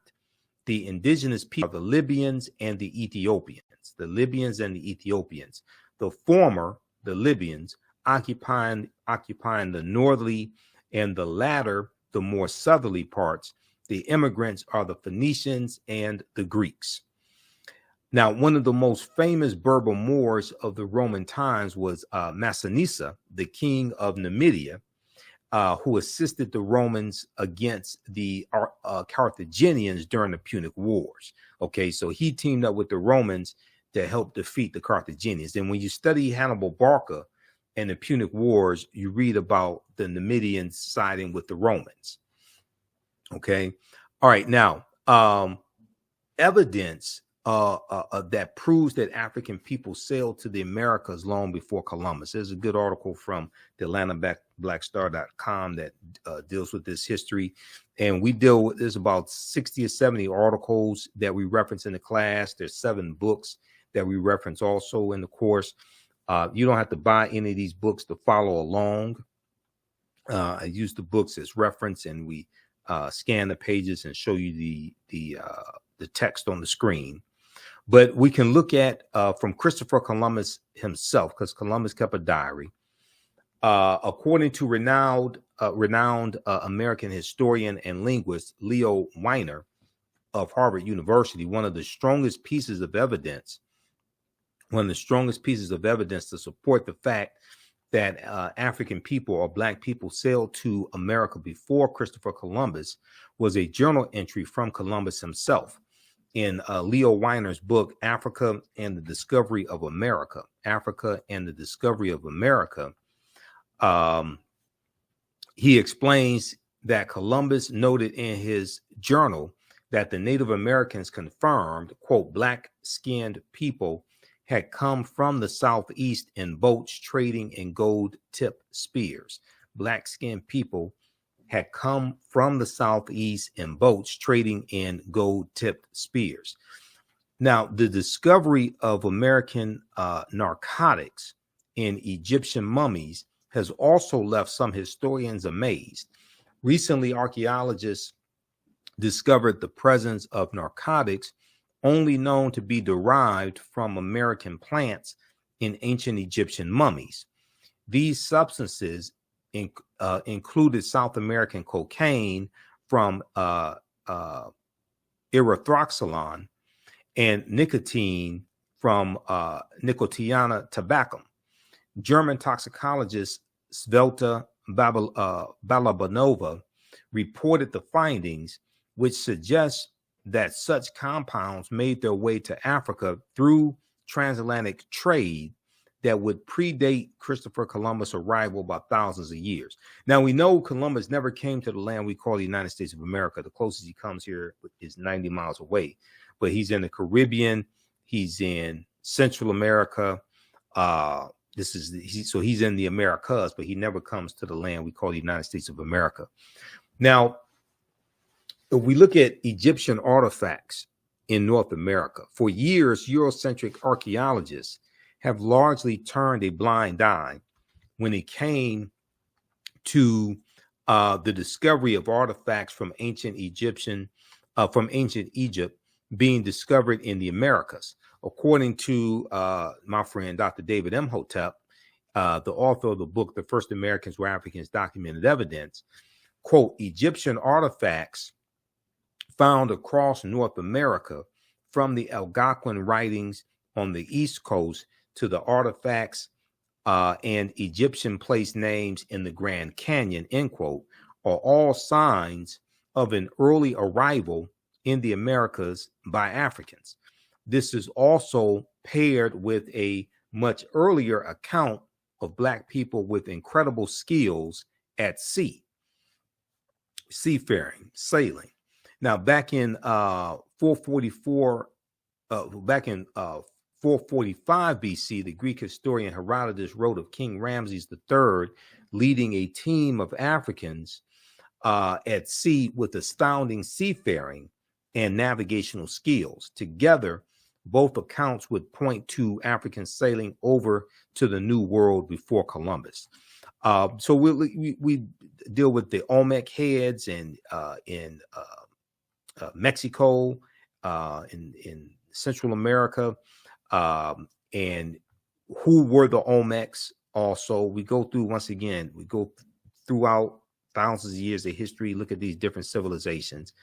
A: The indigenous people are the Libyans and the Ethiopians. The Libyans and the Ethiopians. The former, the Libyans, occupying the northerly, and the latter the more southerly parts. The immigrants are the Phoenicians and the Greeks." Now, one of the most famous Berber Moors of the Roman times was Massinissa, the king of Numidia, who assisted the Romans against the Carthaginians during the Punic Wars. Okay, so he teamed up with the Romans to help defeat the Carthaginians. And when you study Hannibal Barca and the Punic Wars, you read about the Numidians siding with the Romans. Okay, all right. Now, evidence that proves that African people sailed to the Americas long before Columbus. There's a good article from the AtlantaBlackStar.com that deals with this history. And we deal with, there's about 60 or 70 articles that we reference in the class. There's 7 books that we reference also in the course. You don't have to buy any of these books to follow along. I use the books as reference, and we scan the pages and show you the text on the screen. But we can look at from Christopher Columbus himself, because Columbus kept a diary. According to renowned American historian and linguist Leo Weiner of Harvard University, one of the strongest pieces of evidence to support the fact that African people or Black people sailed to America before Christopher Columbus was a journal entry from Columbus himself. In Leo Weiner's book, Africa and the Discovery of America, he explains that Columbus noted in his journal that the Native Americans confirmed, quote, black-skinned people had come from the southeast in boats trading in gold-tipped spears. Black-skinned people had come from the southeast in boats trading in gold-tipped spears. Now, the discovery of American narcotics in Egyptian mummies has also left some historians amazed. Recently, archaeologists discovered the presence of narcotics only known to be derived from American plants in ancient Egyptian mummies. These substances included South American cocaine from erythroxylon and nicotine from Nicotiana tabacum. German toxicologist Svelta Balabanova reported the findings, which suggest that such compounds made their way to Africa through transatlantic trade that would predate Christopher Columbus' arrival by thousands of years. Now, we know Columbus never came to the land we call the United States of America. The closest he comes here is 90 miles away, but he's in the Caribbean. He's in Central America. So he's in the Americas, but he never comes to the land we call the United States of America. Now, if we look at Egyptian artifacts in North America, for years, Eurocentric archaeologists have largely turned a blind eye when it came to the discovery of artifacts from ancient Egypt being discovered in the Americas. According to my friend Dr. David Imhotep, the author of the book, The First Americans Were Africans, Documented Evidence, quote, Egyptian artifacts found across North America, from the Algonquin writings on the East Coast to the artifacts and Egyptian place names in the Grand Canyon, end quote, are all signs of an early arrival in the Americas by Africans. This is also paired with a much earlier account of Black people with incredible skills at sea, seafaring, sailing. Now, back in 445 BC, the Greek historian Herodotus wrote of King Ramses III leading a team of Africans at sea with astounding seafaring and navigational skills. Together, both accounts would point to African sailing over to the New World before Columbus. So we deal with the Olmec heads in Mexico, in Central America, and who were the Olmecs. Also, we go through, once again, we go throughout thousands of years of history, look at these different civilizations.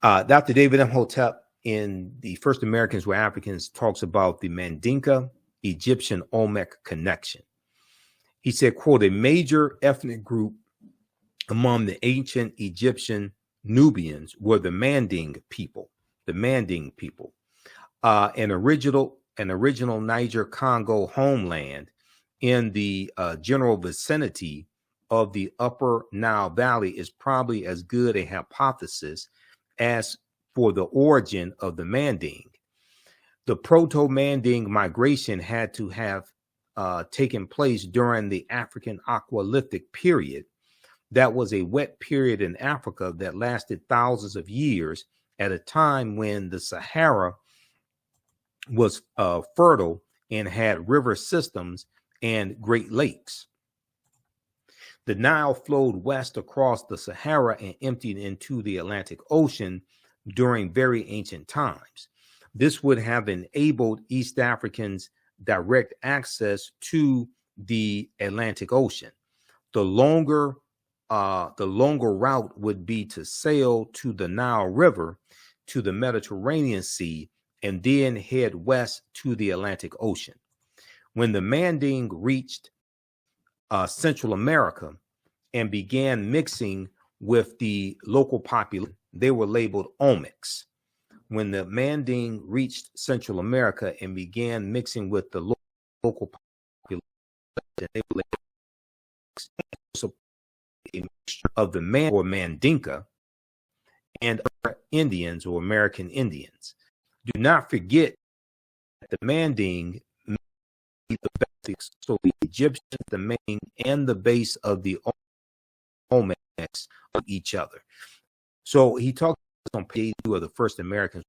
A: Dr. David Imhotep in The First Americans Were Africans talks about the Mandinka Egyptian Olmec connection. He said, quote, a major ethnic group among the ancient Egyptian Nubians were the Manding people, an original Niger Congo homeland in the general vicinity of the Upper Nile Valley is probably as good a hypothesis as for the origin of the Manding. The Proto-Manding migration had to have taken place during the African Aqualithic period. That was a wet period in Africa that lasted thousands of years at a time when the Sahara was fertile and had river systems and Great Lakes. The Nile flowed west across the Sahara and emptied into the Atlantic Ocean during very ancient times. This would have enabled East Africans direct access to the Atlantic Ocean. The longer route would be to sail to the Nile River, to the Mediterranean Sea, and then head west to the Atlantic Ocean. When the Manding reached Central America and began mixing with the local population, they were labeled Olmecs. When the Manding reached Central America and began mixing with the local population, they were labeled so a mixture of the Mandinka and other Indians or American Indians. Do not forget that the Manding made the basics, so the Egyptians, the main and the base of the Olmecs of each other. So he talks on page 2 of The First Americans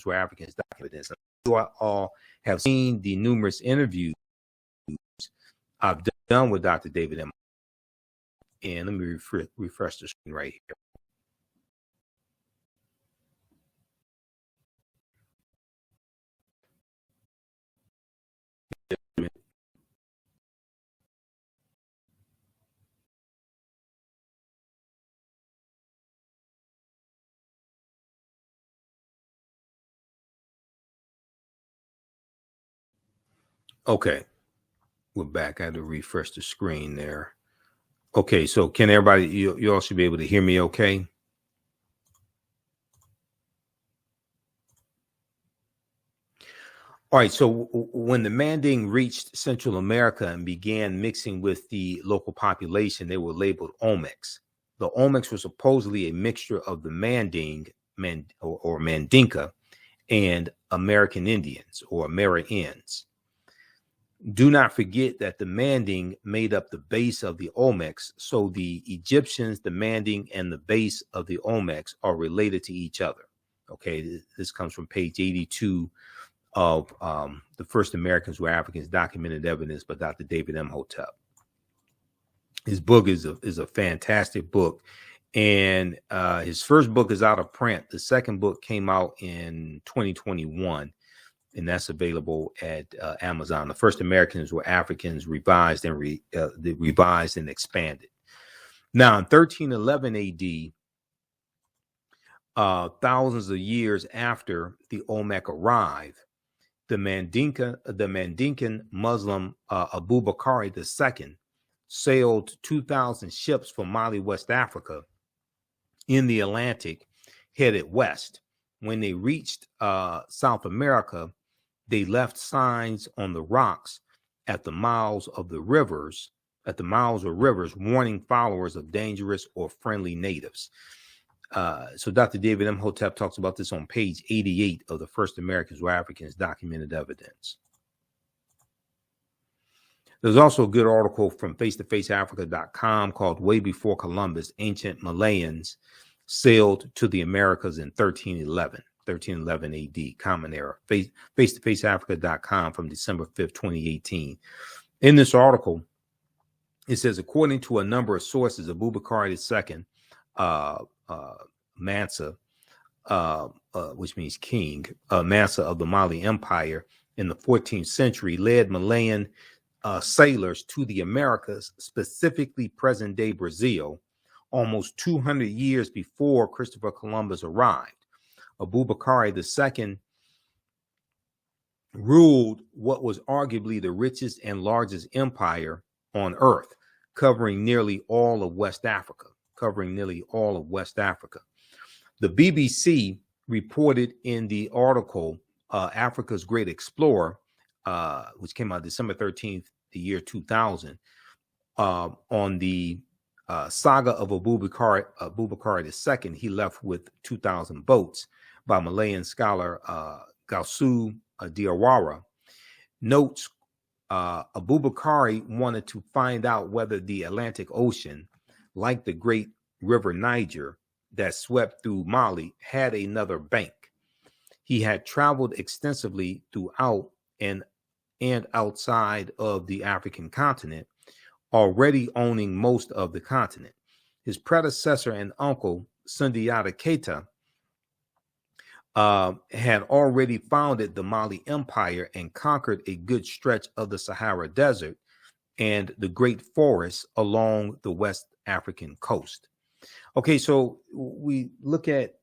A: Were Africans, Documented Evidence. You all have seen the numerous interviews I've done with Dr. David M. And let me refresh the screen right here. Okay, we're back. I had to refresh the screen there. Okay, so can everybody, you all should be able to hear me okay? All right, so when the Manding reached Central America and began mixing with the local population, they were labeled Olmecs. The Olmecs were supposedly a mixture of the Manding or Mandinka and American Indians or Americans. Do not forget that the Manding made up the base of the Olmecs, so the Egyptians, the Manding, and the base of the Olmecs are related to each other. Okay, this comes from page 82 of the first Americans were Africans, documented evidence by Dr. David Imhotep. His book is a fantastic book, and his first book is out of print. The second book came out in 2021, and that's available at Amazon. The first Americans were Africans, revised and expanded. Now, in 1311 AD, thousands of years after the Olmec arrived, the Mandinkan Muslim Abu Bakr II sailed 2,000 ships from Mali, West Africa, in the Atlantic, headed west. When they reached South America, they left signs on the rocks at the mouths of rivers, warning followers of dangerous or friendly natives. So Dr. David Imhotep talks about this on page 88 of the First Americans Were Africans, documented evidence. There's also a good article from face-to-faceafrica.com called Way Before Columbus, Ancient Malayans Sailed to the Americas in 1311 AD, Common Era, face-to-faceafrica.com from December 5th, 2018. In this article, it says, according to a number of sources, Abu Bakr II, Mansa, which means king, Mansa of the Mali Empire in the 14th century, led Malayan sailors to the Americas, specifically present-day Brazil, almost 200 years before Christopher Columbus arrived. Abu Bakr II ruled what was arguably the richest and largest empire on earth, covering nearly all of West Africa. The BBC reported in the article, Africa's Great Explorer, which came out December 13th, the year 2000, on the saga of Abu Bakr II, he left with 2,000 boats, by Malayan scholar Gausu Diawara, notes Abu Bakr wanted to find out whether the Atlantic Ocean, like the great river Niger that swept through Mali, had another bank. He had traveled extensively throughout and outside of the African continent, already owning most of the continent. His predecessor and uncle, Sundiata Keita, had already founded the Mali Empire and conquered a good stretch of the Sahara Desert and the great forests along the West African coast. Okay, so we look at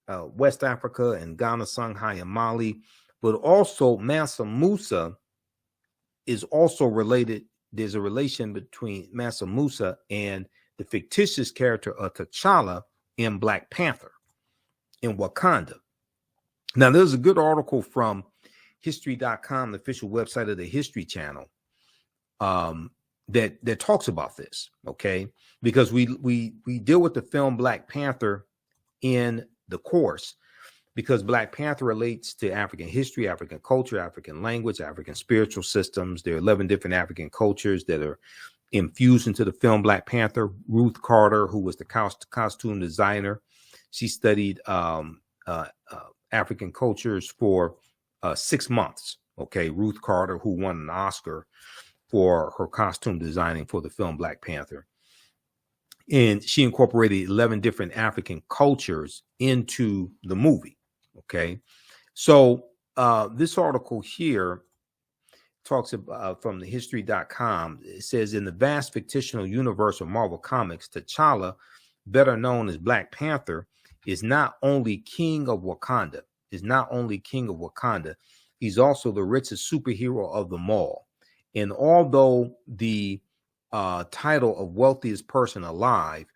A: West Africa and Ghana, Songhai, and Mali, but also Mansa Musa is also related. There's a relation between Mansa Musa and the fictitious character of T'Challa in Black Panther in Wakanda. Now, there's a good article from history.com, the official website of the History Channel, that talks about this, okay? Because we deal with the film Black Panther in the course, because Black Panther relates to African history, African culture, African language, African spiritual systems. There are 11 different African cultures that are infused into the film Black Panther. Ruth Carter, who was the costume designer, she studied African cultures for 6 months. Okay, Ruth Carter, who won an Oscar for her costume designing for the film Black Panther. And she incorporated 11 different African cultures into the movie. Okay, so this article here talks about from the history.com. It says, in the vast fictional universe of Marvel Comics, T'Challa, better known as Black Panther, is not only king of Wakanda, he's also the richest superhero of them all. And although the title of wealthiest person alive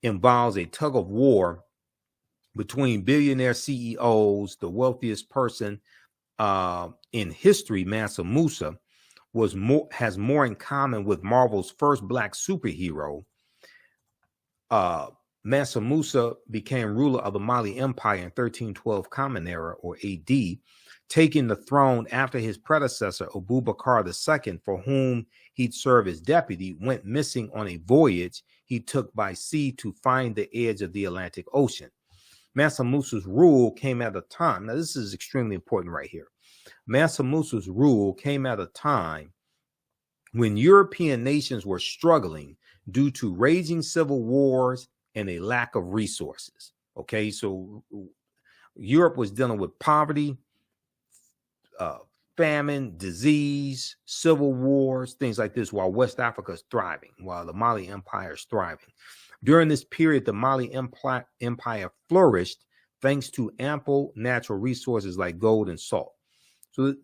A: involves a tug of war between billionaire CEOs, the wealthiest person in history, Mansa Musa, has more in common with Marvel's first black superhero. Mansa Musa became ruler of the Mali Empire in 1312 Common Era, or AD, taking the throne after his predecessor, Abu Bakr II, for whom he'd served as deputy, went missing on a voyage he took by sea to find the edge of the Atlantic Ocean. Mansa Musa's rule came at a time, now this is extremely important right here. Mansa Musa's rule came at a time when European nations were struggling due to raging civil wars and a lack of resources. Okay, so Europe was dealing with poverty, famine, disease, civil wars, things like this, while West Africa is thriving, while the Mali Empire is thriving. During this period, the Mali Empire flourished thanks to ample natural resources like gold and salt. So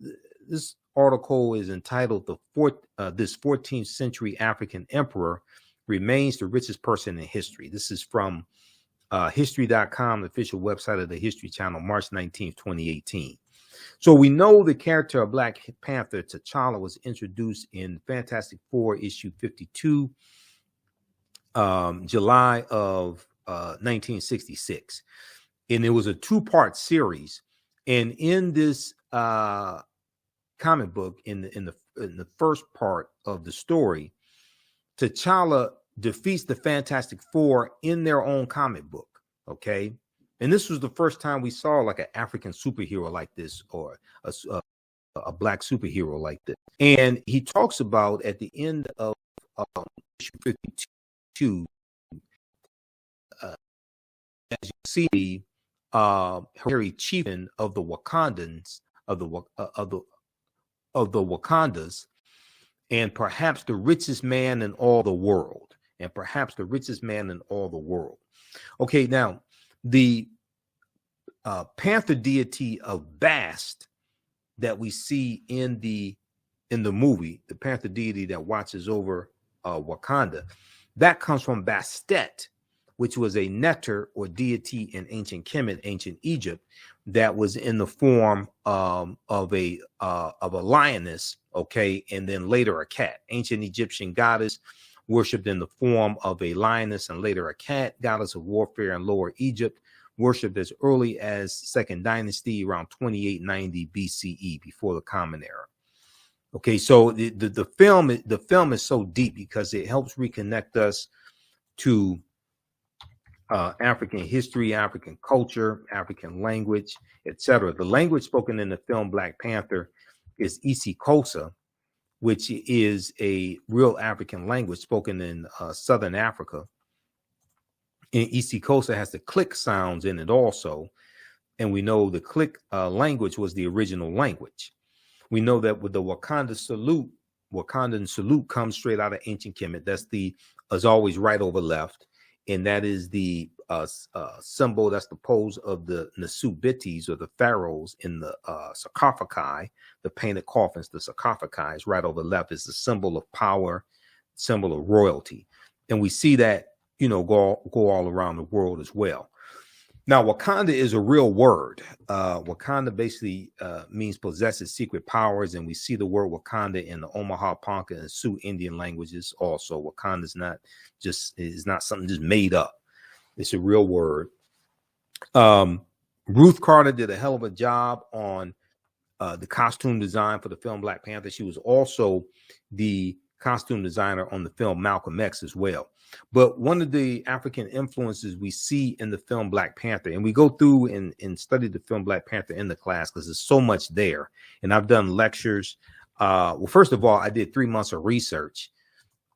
A: this article is entitled This 14th Century African Emperor Remains the Richest Person in History. This is from history.com, the official website of the History Channel, March 19th, 2018. So we know the character of Black Panther, T'Challa, was introduced in Fantastic Four issue 52, July of 1966. And it was a two-part series. And in this comic book, in the first part of the story, T'Challa defeats the Fantastic Four in their own comic book. Okay. And this was the first time we saw like an African superhero like this, or a Black superhero like this. And he talks about at the end of issue 52, as you see, Harry Chieftain of the Wakandans, of the Wakandas, and perhaps the richest man in all the world, Okay, now the Panther deity of Bast that we see in the movie, the Panther deity that watches over Wakanda, that comes from Bastet, which was a nectar or deity in ancient Kemet, ancient Egypt, that was in the form of a lioness, okay, and then later a cat. Ancient Egyptian goddess worshipped in the form of a lioness and later a cat, goddess of warfare in Lower Egypt, worshipped as early as Second Dynasty, around 2890 BCE, before the Common Era. Okay, so the film is so deep because it helps reconnect us to African history, African culture, African language, etc. The language spoken in the film Black Panther is isiXhosa, which is a real African language spoken in Southern Africa. And isiXhosa has the click sounds in it also. And we know the click language was the original language. We know that with the Wakandan salute comes straight out of ancient Kemet. That's as always, right over left. And that is the symbol, that's the pose of the Nasubitis, or the pharaohs in the sarcophagi, the painted coffins, the sarcophagi is right over left. It's a symbol of power, symbol of royalty. And we see that, go all around the world as well. Now, Wakanda is a real word. Wakanda basically means possesses secret powers, and we see the word Wakanda in the Omaha, Ponca, and Sioux Indian languages also. Wakanda is not something just made up. It's a real word. Ruth Carter did a hell of a job on the costume design for the film Black Panther. She was also the costume designer on the film Malcolm X as well. But one of the African influences we see in the film Black Panther, and we go through and study the film Black Panther in the class because there's so much there. And I've done lectures. Well, first of all, I did 3 months of research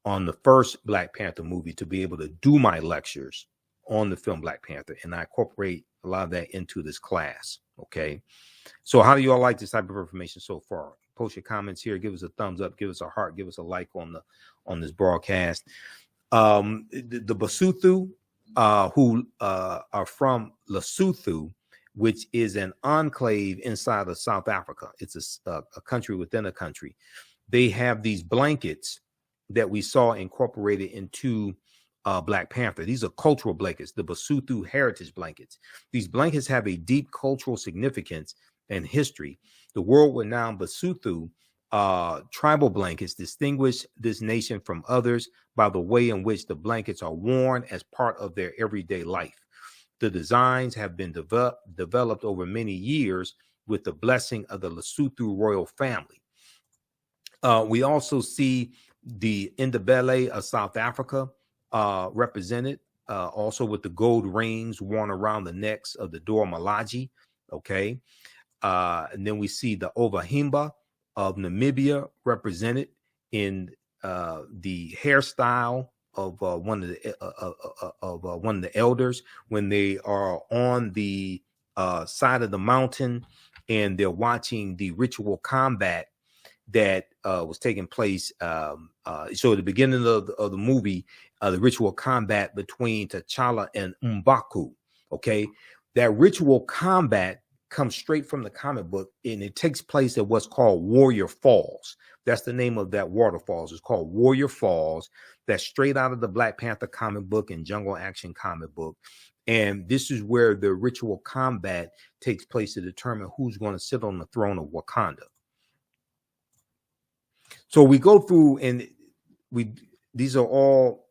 A: on the first Black Panther movie to be able to do my lectures on the film Black Panther. And I incorporate a lot of that into this class. Okay. So how do you all like this type of information so far? Post your comments here. Give us a thumbs up. Give us a heart. Give us a like on this broadcast. The Basotho, who are from Lesotho, which is an enclave inside of South Africa. It's a country within a country. They have these blankets that we saw incorporated into Black Panther. These are cultural blankets, the Basotho heritage blankets. These blankets have a deep cultural significance and history. The world-renowned Basotho tribal blankets distinguish this nation from others by the way in which the blankets are worn as part of their everyday life. The designs have been developed over many years with the blessing of the Lesotho royal family. We also see the Ndebele of South Africa represented, also with the gold rings worn around the necks of the Dora Milaje. Okay. And then we see the Ovahimba of Namibia represented in the hairstyle of one of the elders when they are on the side of the mountain and they're watching the ritual combat that was taking place. So at the beginning of the movie, the ritual combat between T'Challa and M'Baku. Okay, that ritual combat comes straight from the comic book, and it takes place at what's called Warrior Falls. That's the name of that waterfalls. It's called Warrior Falls. That's straight out of the Black Panther comic book and Jungle Action comic book. And this is where the ritual combat takes place to determine who's going to sit on the throne of Wakanda. So we go through, and these are all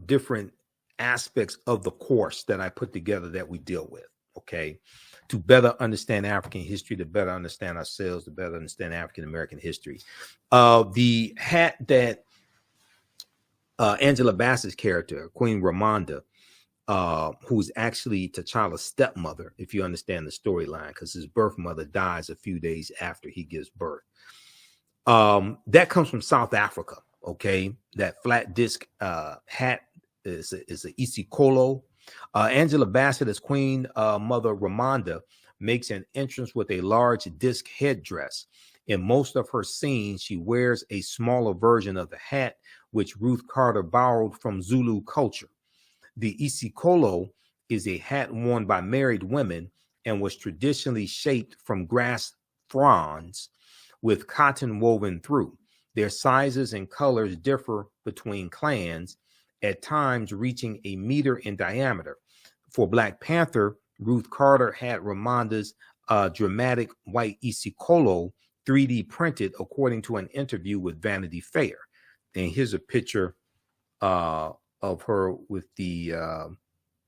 A: different aspects of the course that I put together that we deal with, okay, to better understand African history, to better understand ourselves, to better understand African American history. The hat that Angela Bassett's character, Queen Ramonda, who's actually T'Challa's stepmother, if you understand the storyline, because his birth mother dies a few days after he gives birth. That comes from South Africa, okay? That flat disc hat is an Isikolo. Angela Bassett as Queen Mother Ramonda makes an entrance with a large disc headdress. In most of her scenes, she wears a smaller version of the hat, which Ruth Carter borrowed from Zulu culture. The Isikolo is a hat worn by married women and was traditionally shaped from grass fronds with cotton woven through. Their sizes and colors differ between clans, at times reaching a meter in diameter. For Black Panther, Ruth Carter had Ramonda's dramatic white Isikolo 3D printed according to an interview with Vanity Fair. And here's a picture of her with the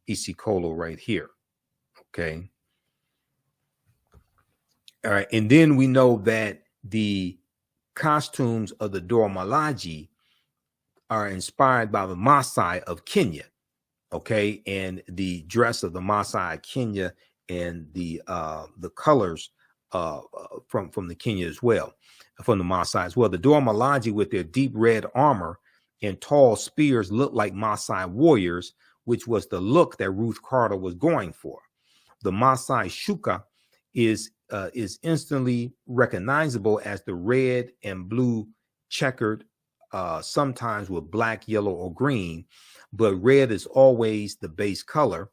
A: Isikolo right here. Okay. All right. And then we know that the costumes of the Dora Milaje are inspired by the Maasai of Kenya. Okay. And the dress of the Maasai of Kenya and the colors from the Kenya as well, from the Maasai as well. The Dora Milaje with their deep red armor and tall spears look like Maasai warriors, which was the look that Ruth Carter was going for. The Maasai Shuka is instantly recognizable as the red and blue checkered, sometimes with black, yellow, or green, but red is always the base color.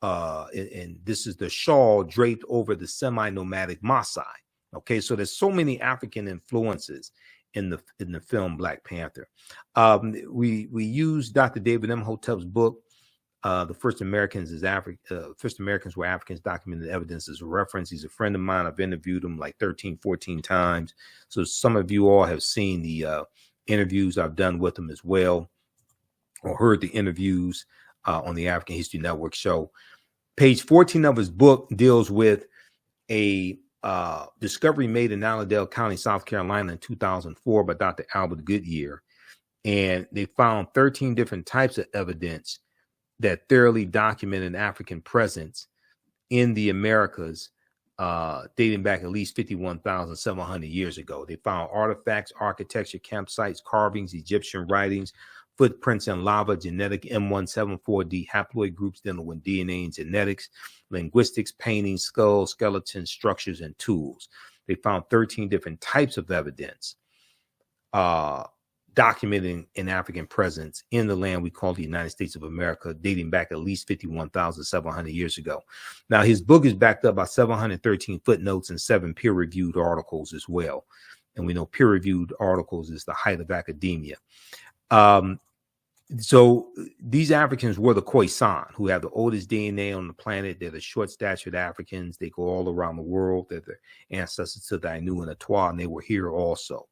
A: And this is the shawl draped over the semi-nomadic Maasai. Okay, so there's so many African influences in the film Black Panther. We use Dr. David Imhotep's book, The First Americans First Americans Were Africans, Documented Evidence, as a reference. He's a friend of mine. I've interviewed him like 13, 14 times. So some of you all have seen the interviews I've done with him as well, or heard the interviews on the African History Network show. Page 14 of his book deals with a discovery made in Allendale County, South Carolina in 2004 by Dr. Albert Goodyear. And they found 13 different types of evidence that thoroughly documented African presence in the Americas, dating back at least 51,700 years ago. They found artifacts, architecture, campsites, carvings, Egyptian writings, footprints in lava, genetic M174D haploid groups dealing with DNA and genetics, linguistics, paintings, skulls, skeletons, structures, and tools. They found 13 different types of evidence documenting an African presence in the land we call the United States of America, dating back at least 51,700 years ago. Now, his book is backed up by 713 footnotes and 7 peer-reviewed articles as well. And we know peer-reviewed articles is the height of academia. So these Africans were the Khoisan, who have the oldest DNA on the planet. They're the short-statured Africans. They go all around the world. They're the ancestors to the Ainu and Atwa, and they were here also.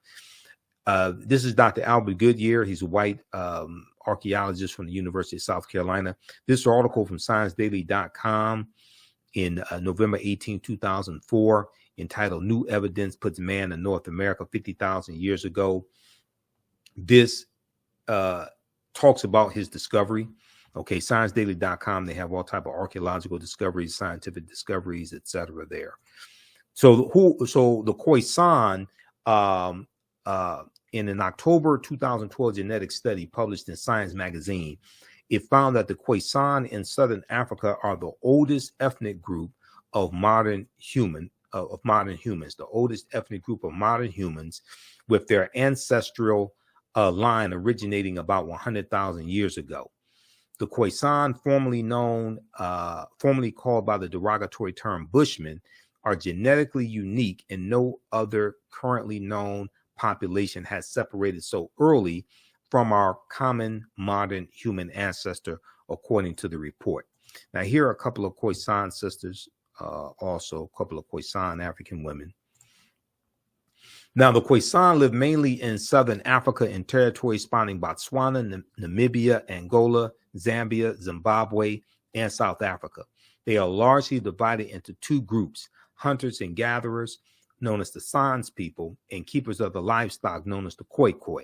A: This is Dr. Albert Goodyear. He's a white archaeologist from the University of South Carolina. This article from ScienceDaily.com in November 18, 2004, entitled New Evidence Puts Man in North America 50,000 Years Ago. This talks about his discovery. Okay, ScienceDaily.com, they have all type of archaeological discoveries, scientific discoveries, etc. there. So the Khoisan, in an October 2012 genetic study published in Science magazine, it found that the Khoisan in southern Africa are the oldest ethnic group of modern humans, the oldest ethnic group of modern humans, with their ancestral line originating about 100,000 years ago. The Khoisan, formerly called by the derogatory term Bushmen, are genetically unique, and no other currently known population has separated so early from our common modern human ancestor, according to the report. Now, here are a couple of Khoisan sisters, also a couple of Khoisan African women. Now, the Khoisan live mainly in southern Africa in territories spanning Botswana, Namibia, Angola, Zambia, Zimbabwe, and South Africa. They are largely divided into two groups: hunters and gatherers, known as the Sans people, and keepers of the livestock, known as the Khoi Khoi.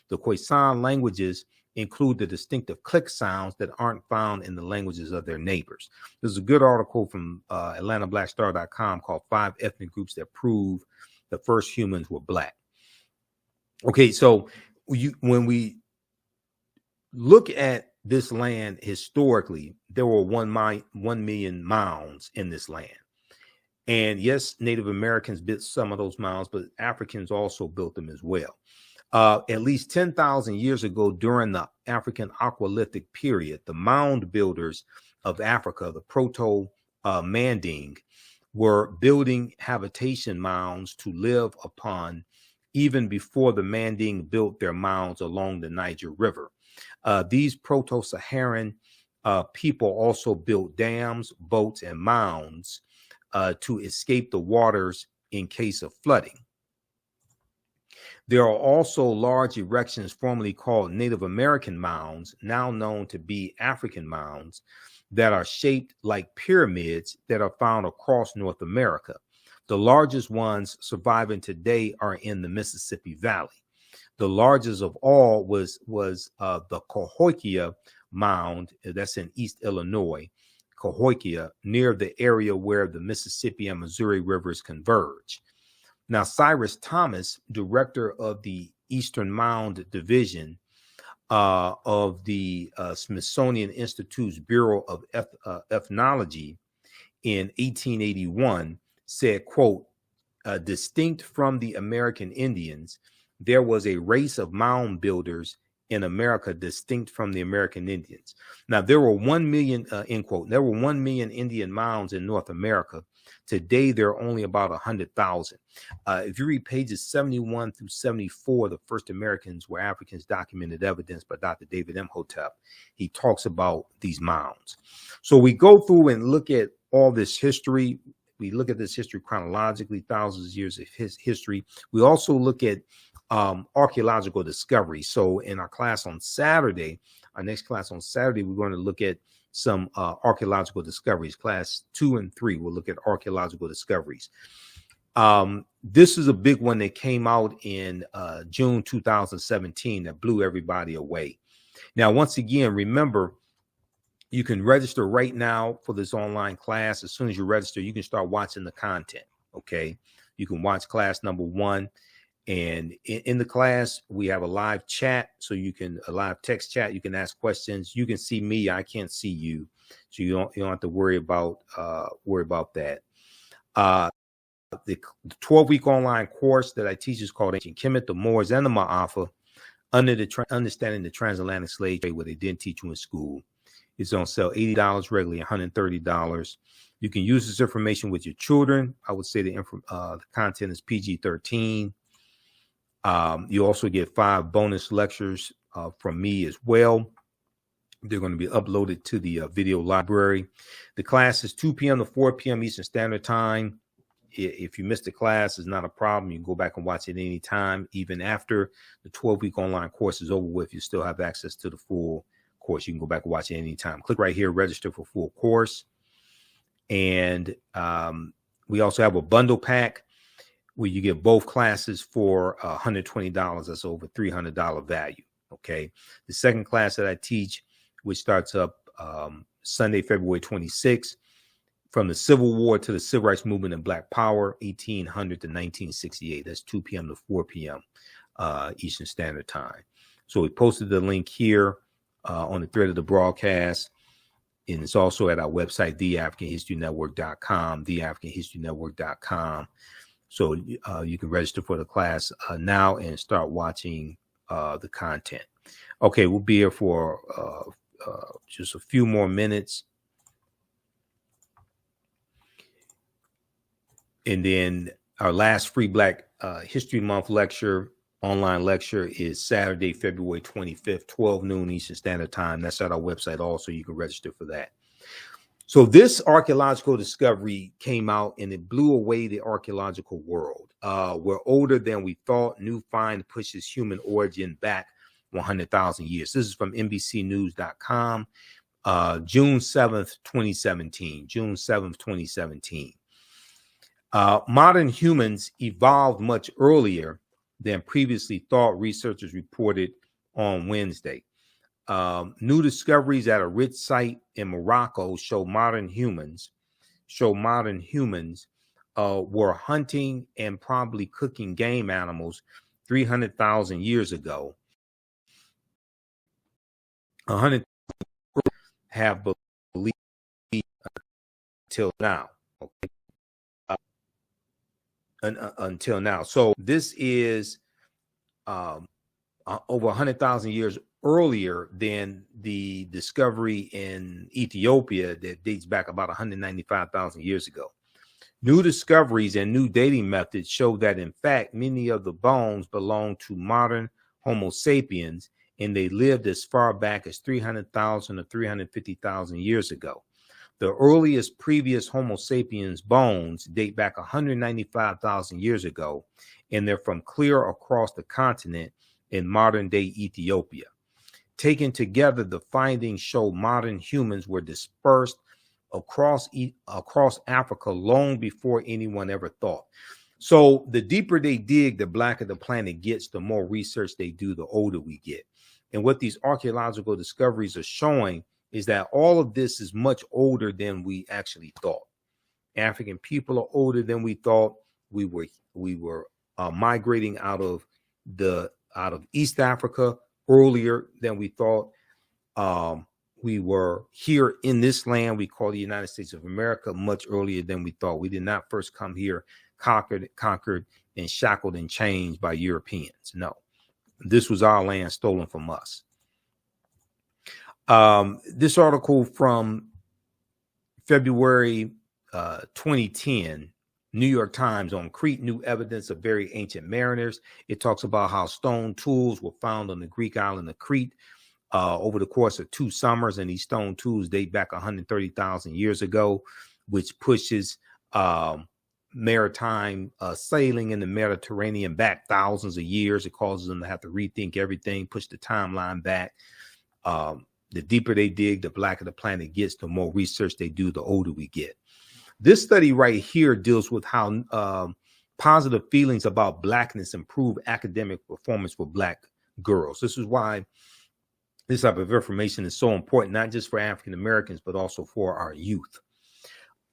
A: The Khoisan languages include the distinctive click sounds that aren't found in the languages of their neighbors. There's a good article from AtlantaBlackStar.com called 5 Ethnic Groups That Prove the First Humans Were Black. Okay, so when we look at this land historically, there were 1 million mounds in this land. And yes, Native Americans built some of those mounds, but Africans also built them as well. At least 10,000 years ago, during the African Aqualithic period, the mound builders of Africa, the Proto-Manding, were building habitation mounds to live upon even before the Manding built their mounds along the Niger River. These Proto-Saharan people also built dams, boats, and mounds to escape the waters in case of flooding. There are also large erections formerly called Native American mounds, now known to be African mounds, that are shaped like pyramids that are found across North America. The largest ones surviving today are in the Mississippi Valley. The largest of all was the Cahokia Mound, that's in East Illinois, Cahokia, near the area where the Mississippi and Missouri rivers converge. Now, Cyrus Thomas, director of the Eastern Mound Division of the Smithsonian Institute's Bureau of Ethnology in 1881, said, quote, distinct from the American Indians, there was a race of mound builders in America distinct from the American Indians. Now, there were 1 million, end quote, there were 1 million Indian mounds in North America. Today, there are only about 100,000. If you read pages 71 through 74, the first Americans were Africans, documented evidence by Dr. David Imhotep. He talks about these mounds. So we go through and look at all this history. We look at this history chronologically, thousands of years of history. We also look at archaeological discovery. So in our class on Saturday, our next class on Saturday, we're going to look at some archaeological discoveries. Class 2 and 3 will look at archaeological discoveries. This is a big one that came out in June 2017 that blew everybody away. Now, once again, remember, you can register right now for this online class. As soon as you register, you can start watching the content. Okay, you can watch class number 1. And in the class, we have a live chat, so you can a live text chat. You can ask questions. You can see me. I can't see you, so you don't have to worry about that. The 12-week online course that I teach is called Ancient Kemet, the Moors, and the Ma'afa, understanding the transatlantic slave trade, what they didn't teach you in school. It's on sale $80 regularly, $130. You can use this information with your children. I would say the content is PG-13. You also get 5 bonus lectures from me as well. They're going to be uploaded to the video library. The class is 2 p.m. to 4 p.m. Eastern Standard Time. If you missed the class, it's not a problem. You can go back and watch it anytime. Even after the 12-week online course is over with, you still have access to the full course. You can go back and watch it anytime. Click right here, register for full course. And we also have a bundle pack where you get both classes for $120. That's over $300 value. Okay. The second class that I teach which starts up Sunday, February 26th, from the Civil War to the Civil Rights Movement and Black Power, 1800 to 1968. That's 2 p.m. to 4 p.m. Eastern Standard Time. So we posted the link here on the thread of the broadcast. And it's also at our website, theafricanhistorynetwork.com, theafricanhistorynetwork.com. So you can register for the class now and start watching the content. Okay, we'll be here for just a few more minutes. And then our last free Black History Month lecture, online lecture, is Saturday, February 25th, 12 noon Eastern Standard Time. That's at our website also. You can register for that. So this archaeological discovery came out and it blew away the archaeological world. We're older than we thought. New find pushes human origin back 100,000 years. This is from NBCnews.com, June 7th, 2017. June 7th, 2017. Modern humans evolved much earlier than previously thought, researchers reported on Wednesday. New discoveries at a rich site in Morocco show modern humans were hunting and probably cooking game animals 300,000 years ago. 100 have believed until now. Okay. Until now. So this is over 100,000 years earlier than the discovery in Ethiopia that dates back about 195,000 years ago. New discoveries and new dating methods show that, in fact, many of the bones belong to modern Homo sapiens, and they lived as far back as 300,000 or 350,000 years ago. The earliest previous Homo sapiens bones date back 195,000 years ago, and they're from clear across the continent in modern-day Ethiopia. Taken together, the findings show modern humans were dispersed across Africa long before anyone ever thought. So the deeper they dig, the blacker the planet gets, the more research they do, the older we get. And what these archaeological discoveries are showing is that all of this is much older than we actually thought. African people are older than we thought. We were migrating out of East Africa earlier than we thought. We were here in this land we call the United States of America much earlier than we thought. We did not first come here conquered and shackled and chained by Europeans. No, this was our land stolen from us. This article from February 2010, New York Times, on Crete, new evidence of very ancient mariners. It talks about how stone tools were found on the Greek island of Crete over the course of 2 summers, and these stone tools date back 130,000 years ago, which pushes maritime sailing in the Mediterranean back thousands of years. It causes them to have to rethink everything, push the timeline back. The deeper they dig, the blacker the planet gets, the more research they do, the older we get. This study right here deals with how positive feelings about blackness improve academic performance for Black girls. This is why this type of information is so important, not just for African Americans, but also for our youth.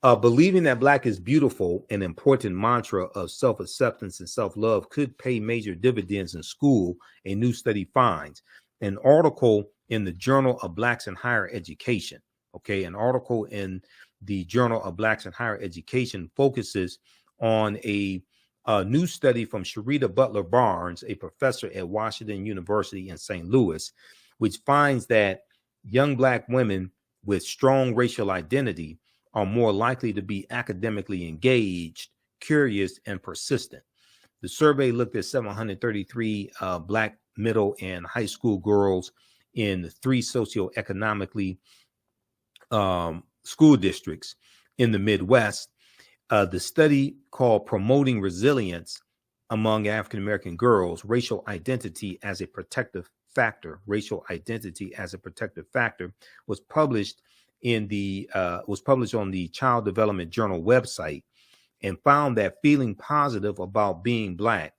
A: Believing that Black is beautiful, an important mantra of self-acceptance and self-love, could pay major dividends in school, a new study finds. An article in the Journal of Blacks in Higher Education, an article in the Journal of Blacks in Higher Education focuses on a new study from Sharita Butler Barnes, a professor at Washington University in St. Louis, which finds that young Black women with strong racial identity are more likely to be academically engaged, curious, and persistent. The survey looked at 733 Black middle and high school girls in 3 socioeconomically school districts in the Midwest. The study, called Promoting Resilience Among African American Girls, Racial Identity as a Protective Factor, was published on the Child Development Journal website, and found that feeling positive about being Black,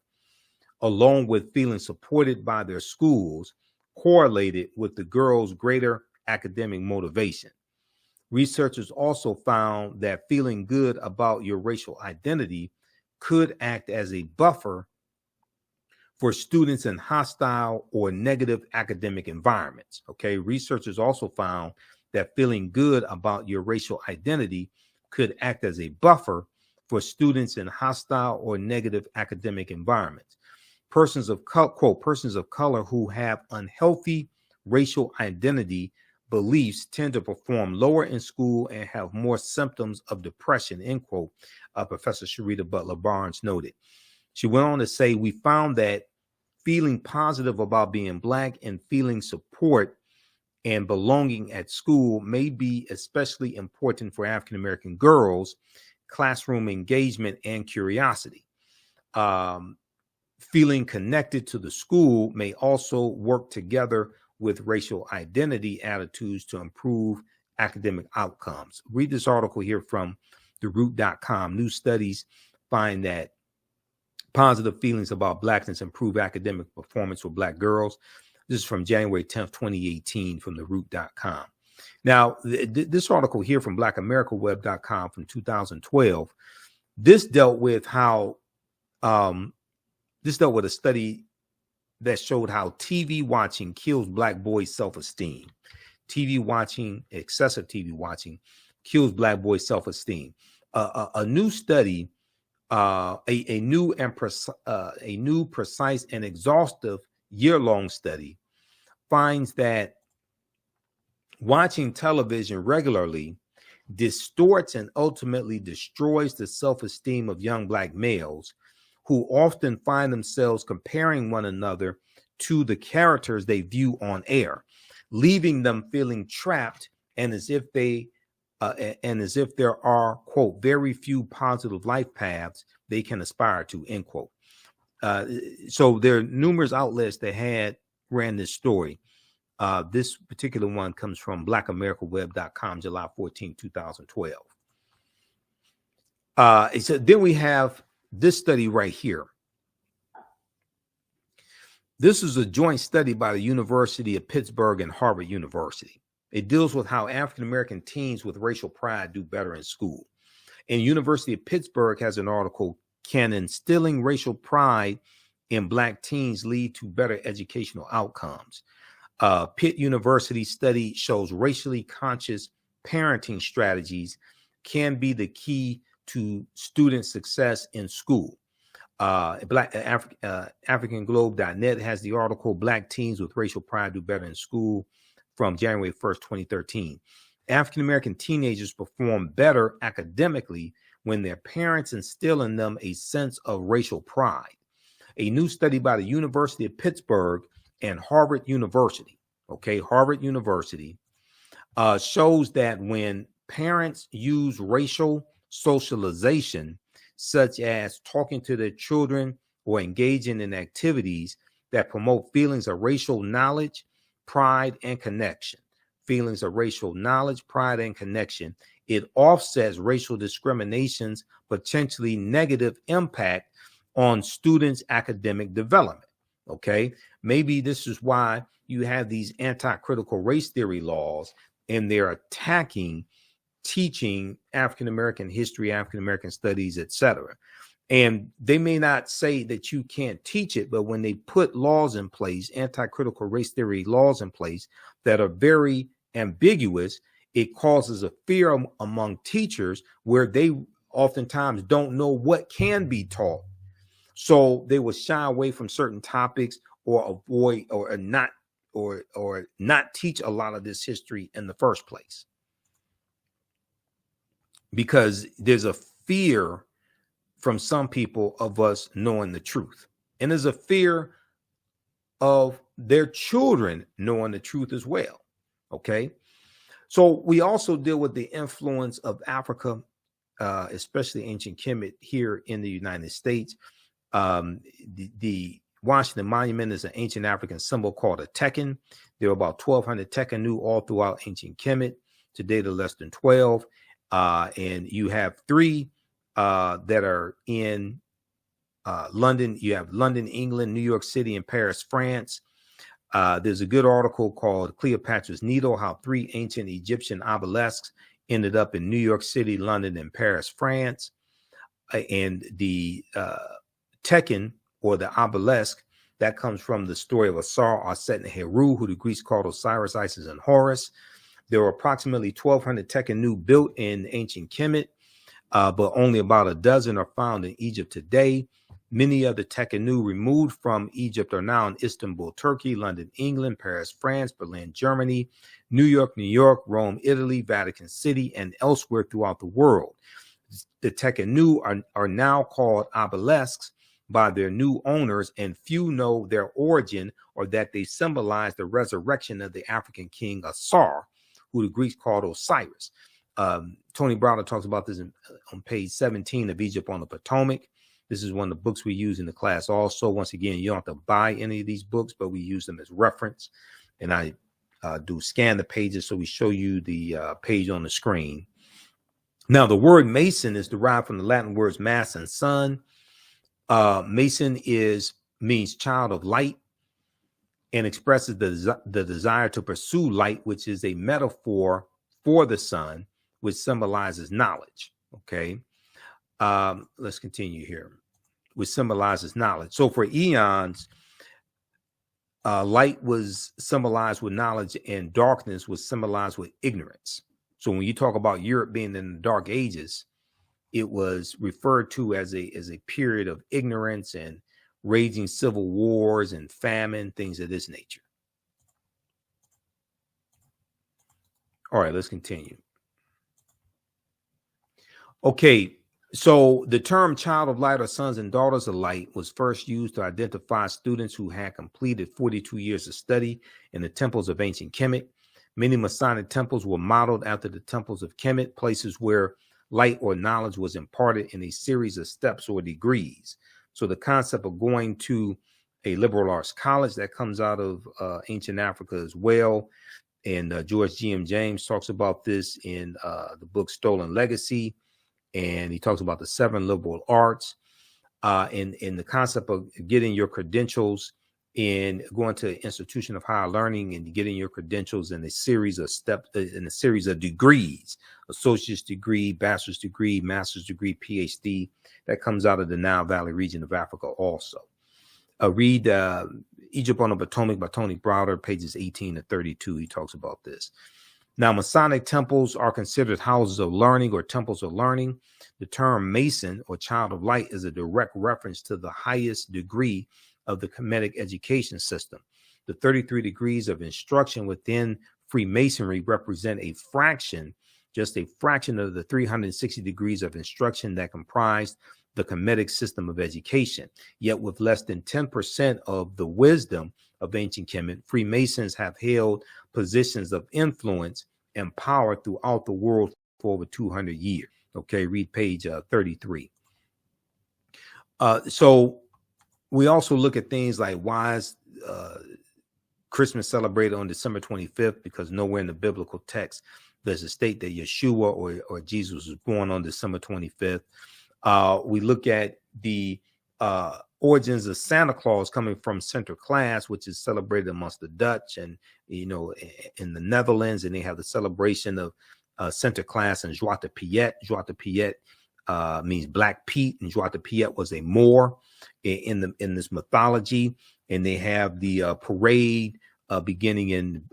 A: along with feeling supported by their schools, correlated with the girls' greater academic motivation. Researchers also found that feeling good about your racial identity could act as a buffer for students in hostile or negative academic environments. Okay, researchers also found that feeling good about your racial identity could act as a buffer for students in hostile or negative academic environments. Persons of color who have unhealthy racial identity beliefs tend to perform lower in school and have more symptoms of depression, end quote, Professor Sharita Butler Barnes noted. She went on to say, we found that feeling positive about being Black and feeling support and belonging at school may be especially important for African-American girls, classroom engagement and curiosity. Feeling connected to the school may also work together with racial identity attitudes to improve academic outcomes. Read this article here from theroot.com. New studies find that positive feelings about Blackness improve academic performance for Black girls. This is from January 10th, 2018 from theroot.com. Now, this article here from blackamericaweb.com from 2012, this dealt with how, this dealt with a study that showed how TV watching kills Black boys' self-esteem. TV watching, excessive TV watching, kills Black boys' self-esteem. A new study, a new, precise, and exhaustive year-long study finds that watching television regularly distorts and ultimately destroys the self-esteem of young Black males, who often find themselves comparing one another to the characters they view on air, leaving them feeling trapped and as if there are, quote, very few positive life paths they can aspire to, end quote. So there are numerous outlets that ran this story. This particular one comes from blackamericaweb.com, July 14, 2012. So then we have this study right here. This is a joint study by the University of Pittsburgh and Harvard University. It deals with how African-American teens with racial pride do better in school. And University of Pittsburgh has an article, Can Instilling Racial Pride in Black Teens Lead to Better Educational Outcomes? Pitt University study shows racially conscious parenting strategies can be the key to student success in school. AfricanGlobe.net has the article, Black Teens with Racial Pride Do Better in School, from January 1st, 2013. African-American teenagers perform better academically when their parents instill in them a sense of racial pride. A new study by the University of Pittsburgh and Harvard University, Harvard University, shows that when parents use racial socialization, such as talking to their children or engaging in activities that promote feelings of racial knowledge, pride, and connection, it offsets racial discrimination's potentially negative impact on students' academic development. Maybe this is why you have these anti-critical race theory laws, and they're attacking teaching African-American history, African-American studies, etc. And they may not say that you can't teach it, but when they put laws in place, anti-critical race theory laws in place that are very ambiguous, it causes a fear among teachers where they oftentimes don't know what can be taught. So they will shy away from certain topics or avoid or not teach a lot of this history in the first place, because there's a fear from some people of us knowing the truth. And there's a fear of their children knowing the truth as well. So we also deal with the influence of Africa, especially ancient Kemet here in the United States. The Washington Monument is an ancient African symbol called a Tekken. There are about 1,200 Tekkenu all throughout ancient Kemet. Today, they're less than 12. And you have 3 that are in London. You have London, England, New York City, and Paris, France. There's a good article called Cleopatra's Needle, How Three Ancient Egyptian Obelisks Ended Up in New York City, London, and Paris, France. And the Tekken, or the obelisk, that comes from the story of Asar, Aset, and Heru, who the Greeks called Osiris, Isis, and Horus. There were approximately 1,200 Tekkenu built in ancient Kemet, but only about a dozen are found in Egypt today. Many of the Tekkenu removed from Egypt are now in Istanbul, Turkey, London, England, Paris, France, Berlin, Germany, New York, Rome, Italy, Vatican City, and elsewhere throughout the world. The Tekkenu are now called obelisks by their new owners, and few know their origin or that they symbolize the resurrection of the African king Asar, who the Greeks called Osiris. Tony Browder talks about this on page 17 of Egypt on the Potomac. This is one of the books we use in the class also. Once again, you don't have to buy any of these books, but we use them as reference. And I do scan the pages, so we show you the page on the screen. Now, the word Mason is derived from the Latin words mass and sun. Mason means child of light and expresses the desire to pursue light, which is a metaphor for the sun, which symbolizes knowledge. Okay, let's continue here, which symbolizes knowledge. So for eons, light was symbolized with knowledge and darkness was symbolized with ignorance. So when you talk about Europe being in the Dark Ages, it was referred to as a period of ignorance and raging civil wars and famine, things of this nature. All right, let's continue. Okay, so the term child of light or sons and daughters of light was first used to identify students who had completed 42 years of study in the temples of ancient Kemet. Many Masonic temples were modeled after the temples of Kemet, places where light or knowledge was imparted in a series of steps or degrees. So the concept of going to a liberal arts college, that comes out of ancient Africa as well. And George G.M. James talks about this in the book Stolen Legacy. And he talks about the 7 liberal arts and the concept of getting your credentials in going to an institution of higher learning and getting your credentials in a series of steps, in a series of degrees, associate's degree, bachelor's degree, master's degree, PhD. That comes out of the Nile Valley region of Africa also. Read Egypt on the Potomac by Tony Browder, pages 18 to 32. He talks about this. Now, Masonic temples are considered houses of learning or temples of learning. The term Mason or child of light is a direct reference to the highest degree of the Kemetic education system. The 33 degrees of instruction within Freemasonry represent a fraction, just a fraction of the 360 degrees of instruction that comprised the Kemetic system of education. Yet with less than 10% of the wisdom of ancient Kemet, Freemasons have held positions of influence and power throughout the world for over 200 years. Okay, read page 33. So we also look at things like why is Christmas celebrated on December 25th, because nowhere in the biblical text does it state that Yeshua or Jesus was born on December 25th. We look at the origins of Santa Claus coming from Sinterklaas, which is celebrated amongst the Dutch and, you know, in the Netherlands, and they have the celebration of Sinterklaas and Zwarte Piet. Zwarte Piet means Black Pete, and Zwarte Piet was a Moor in this mythology. And they have the parade beginning in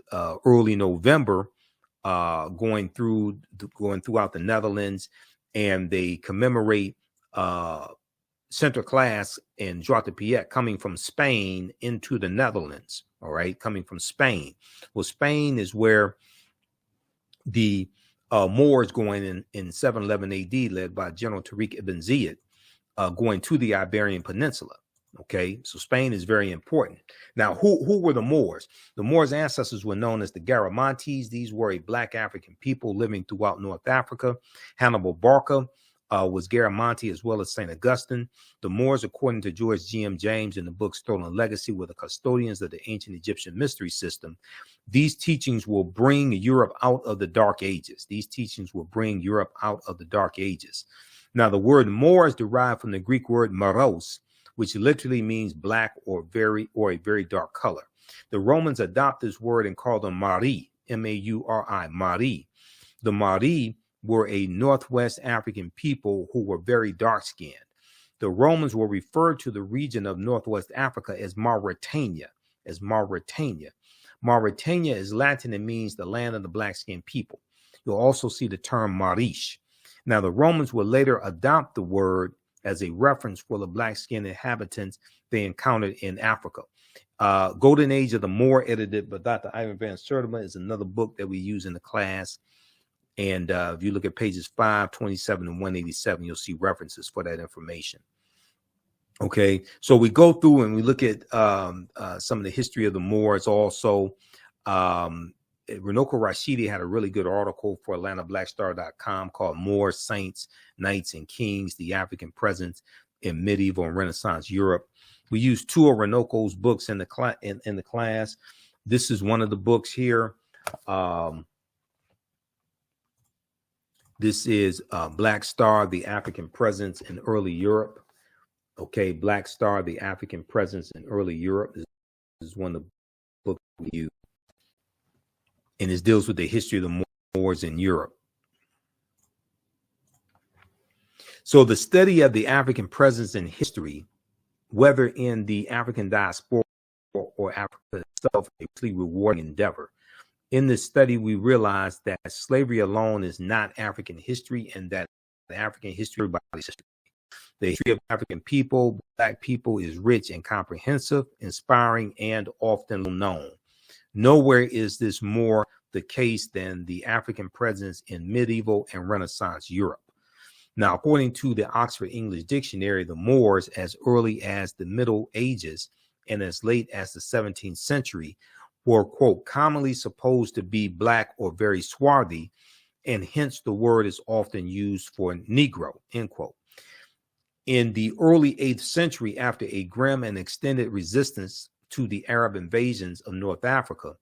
A: early November, going throughout the Netherlands, and they commemorate Sinterklaas and Zwarte Piet coming from Spain into the Netherlands. All right, coming from Spain. Well, Spain is where the Moors going in 711 AD, led by General Tariq ibn Ziyad, going to the Iberian Peninsula. Okay, so Spain is very important. Now, who were the Moors? The Moors' ancestors were known as the Garamantes. These were a Black African people living throughout North Africa. Hannibal Barca was Garamanti, as well as St. Augustine. The Moors, according to George G.M. James in the book Stolen Legacy, were the custodians of the ancient Egyptian mystery system. These teachings will bring Europe out of the Dark Ages. These teachings will bring Europe out of the Dark Ages. Now, the word Moor is derived from the Greek word moros, which literally means black or a very dark color. The Romans adopted this word and called them Mari, M-A-U-R-I, Mari. The Mari were a Northwest African people who were very dark-skinned. The Romans will refer to the region of Northwest Africa as Mauritania, Mauritania is Latin and means the land of the black-skinned people. You'll also see the term Marish. Now, the Romans would later adopt the word as a reference for the black-skinned inhabitants they encountered in Africa. Golden Age of the Moor, edited by Dr. Ivan Van Sertima, is another book that we use in the class. And if you look at pages 527 and 187, you'll see references for that information. Okay, so we go through and we look at some of the history of the Moors also. Runoko Rashidi had a really good article for AtlantaBlackStar.com called Moors, Saints, Knights, and Kings, the African Presence in Medieval and Renaissance Europe. We use two of Runoko's books in the class. This is one of the books here. This is Black Star, the African Presence in Early Europe. Okay, Black Star, the African Presence in Early Europe. This is one of the books we use. And it deals with the history of the Moors in Europe. So the study of the African presence in history, whether in the African diaspora or Africa itself, is a rewarding endeavor. In this study, we realized that slavery alone is not African history, and that the African history, everybody's history. The history of African people, Black people, is rich and comprehensive, inspiring, and often known. Nowhere is this more the case than the African presence in medieval and Renaissance Europe. Now, according to the Oxford English Dictionary, the Moors, as early as the Middle Ages and as late as the 17th century, were, quote, commonly supposed to be Black or very swarthy, and hence the word is often used for Negro, end quote. In the early 8th century, after a grim and extended resistance to the Arab invasions of North Africa,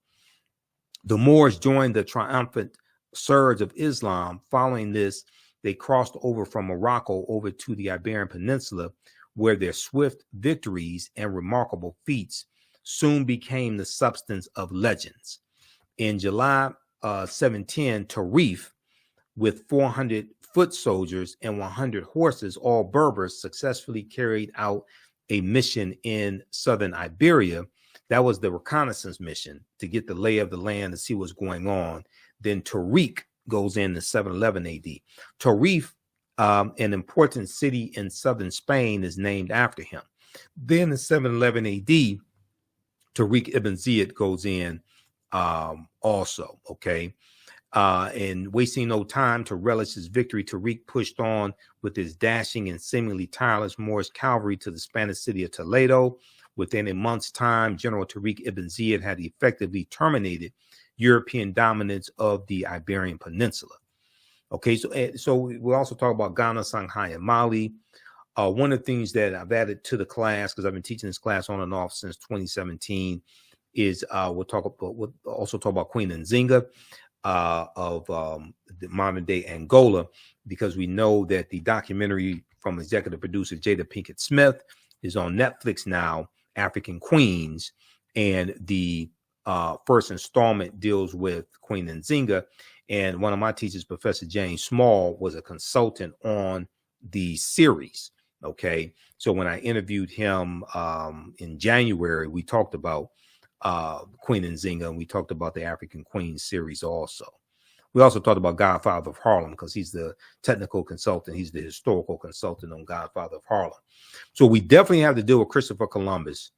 A: the Moors joined the triumphant surge of Islam. Following this, they crossed over from Morocco over to the Iberian Peninsula, where their swift victories and remarkable feats soon became the substance of legends. In July 710, Tarif, with 400 foot soldiers and 100 horses, all Berbers, successfully carried out a mission in southern Iberia. That was the reconnaissance mission, to get the lay of the land and see what's going on. Then Tariq goes in 711 AD. Tarif, an important city in southern Spain, is named after him. Then in 711 AD, Tariq ibn Ziyad goes in also, okay? And wasting no time to relish his victory, Tariq pushed on with his dashing and seemingly tireless Moorish cavalry to the Spanish city of Toledo. Within a month's time, General Tariq ibn Ziyad had effectively terminated European dominance of the Iberian Peninsula. Okay, so we'll also talk about Ghana, Shanghai, and Mali. One of the things that I've added to the class, because I've been teaching this class on and off since 2017, is we'll also talk about Queen Nzinga of the modern day Angola, because we know that the documentary from executive producer Jada Pinkett Smith is on Netflix now, African Queens, and the first installment deals with Queen Nzinga. And one of my teachers, Professor James Small, was a consultant on the series. Okay, so when I interviewed him in January, we talked about Queen Nzinga, and we talked about the African Queens series also. We also talked about Godfather of Harlem, because he's the technical consultant. He's the historical consultant on Godfather of Harlem. So we definitely have to deal with Christopher Columbus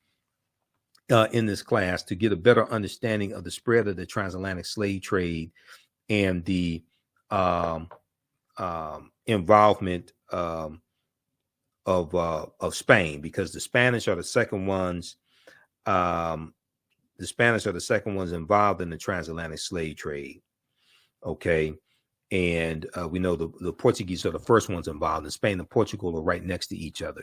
A: in this class to get a better understanding of the spread of the transatlantic slave trade and the involvement of Spain, because the Spanish are the second ones. The Spanish are the second ones involved in the transatlantic slave trade. Okay, and we know the Portuguese are the first ones involved, and Spain and Portugal are right next to each other.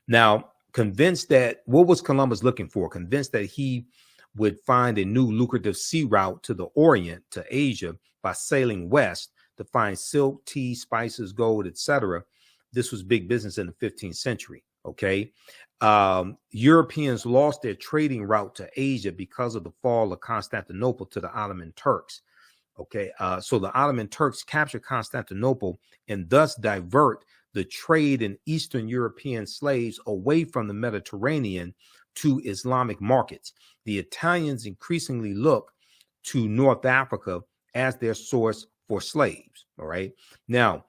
A: Now, convinced that what was Columbus looking for? Convinced that he would find a new lucrative sea route to the Orient, to Asia, by sailing west to find silk, tea, spices, gold, etc. This was big business in the 15th century. Okay, Europeans lost their trading route to Asia because of the fall of Constantinople to the Ottoman Turks. Okay, so the Ottoman Turks captured Constantinople and thus divert the trade in Eastern European slaves away from the Mediterranean to Islamic markets. The Italians increasingly look to North Africa as their source for slaves. All right. Now,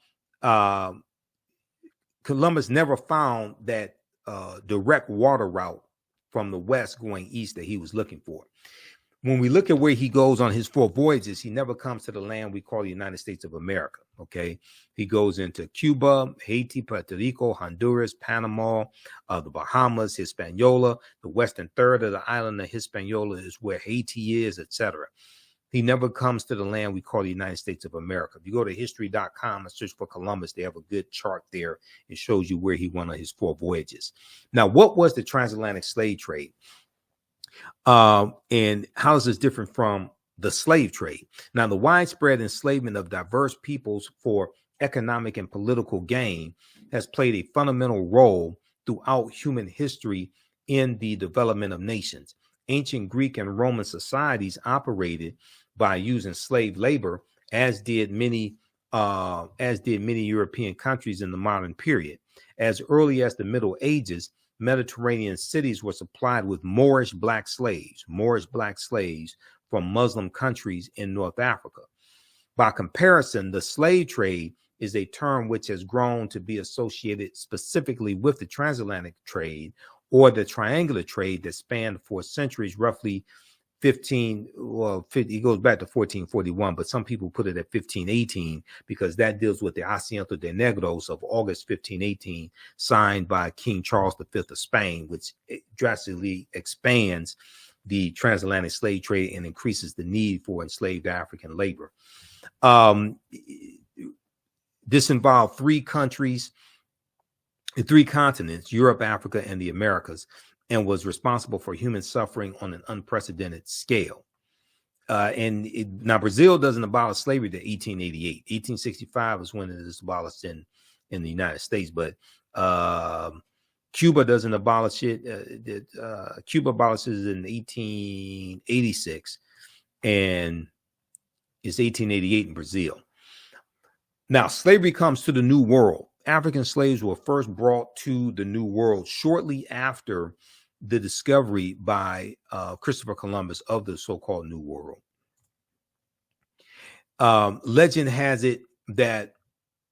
A: Columbus never found that direct water route from the west going east that he was looking for. When we look at where he goes on his 4 voyages, he never comes to the land we call the United States of America. Okay. He goes into Cuba, Haiti, Puerto Rico, Honduras, Panama, the Bahamas, Hispaniola. The western third of the island of Hispaniola is where Haiti is, etc. He never comes to the land we call the United States of America. If you go to history.com and search for Columbus, they have a good chart there. It shows you where he went on his 4 voyages. Now, what was the transatlantic slave trade? And how is this different from the slave trade? Now, the widespread enslavement of diverse peoples for economic and political gain has played a fundamental role throughout human history in the development of nations. Ancient Greek and Roman societies operated by using slave labor, as did many European countries in the modern period. As early as the Middle Ages, Mediterranean cities were supplied with Moorish black slaves from Muslim countries in North Africa. By comparison, the slave trade is a term which has grown to be associated specifically with the transatlantic trade or the triangular trade that spanned for centuries, roughly 50, it goes back to 1441, but some people put it at 1518 because that deals with the Asiento de Negros of August 1518, signed by King Charles V of Spain, which drastically expands the transatlantic slave trade and increases the need for enslaved African labor. This involved 3 countries, 3 continents, Europe, Africa, and the Americas, and was responsible for human suffering on an unprecedented scale. Now, Brazil doesn't abolish slavery to 1888. 1865 is when it is abolished in the United States, but Cuba doesn't abolish it. Cuba abolishes it in 1886, and it's 1888 in Brazil. Now, slavery comes to the New World. African slaves were first brought to the New World shortly after the discovery by Christopher Columbus of the so-called New World. Legend has it that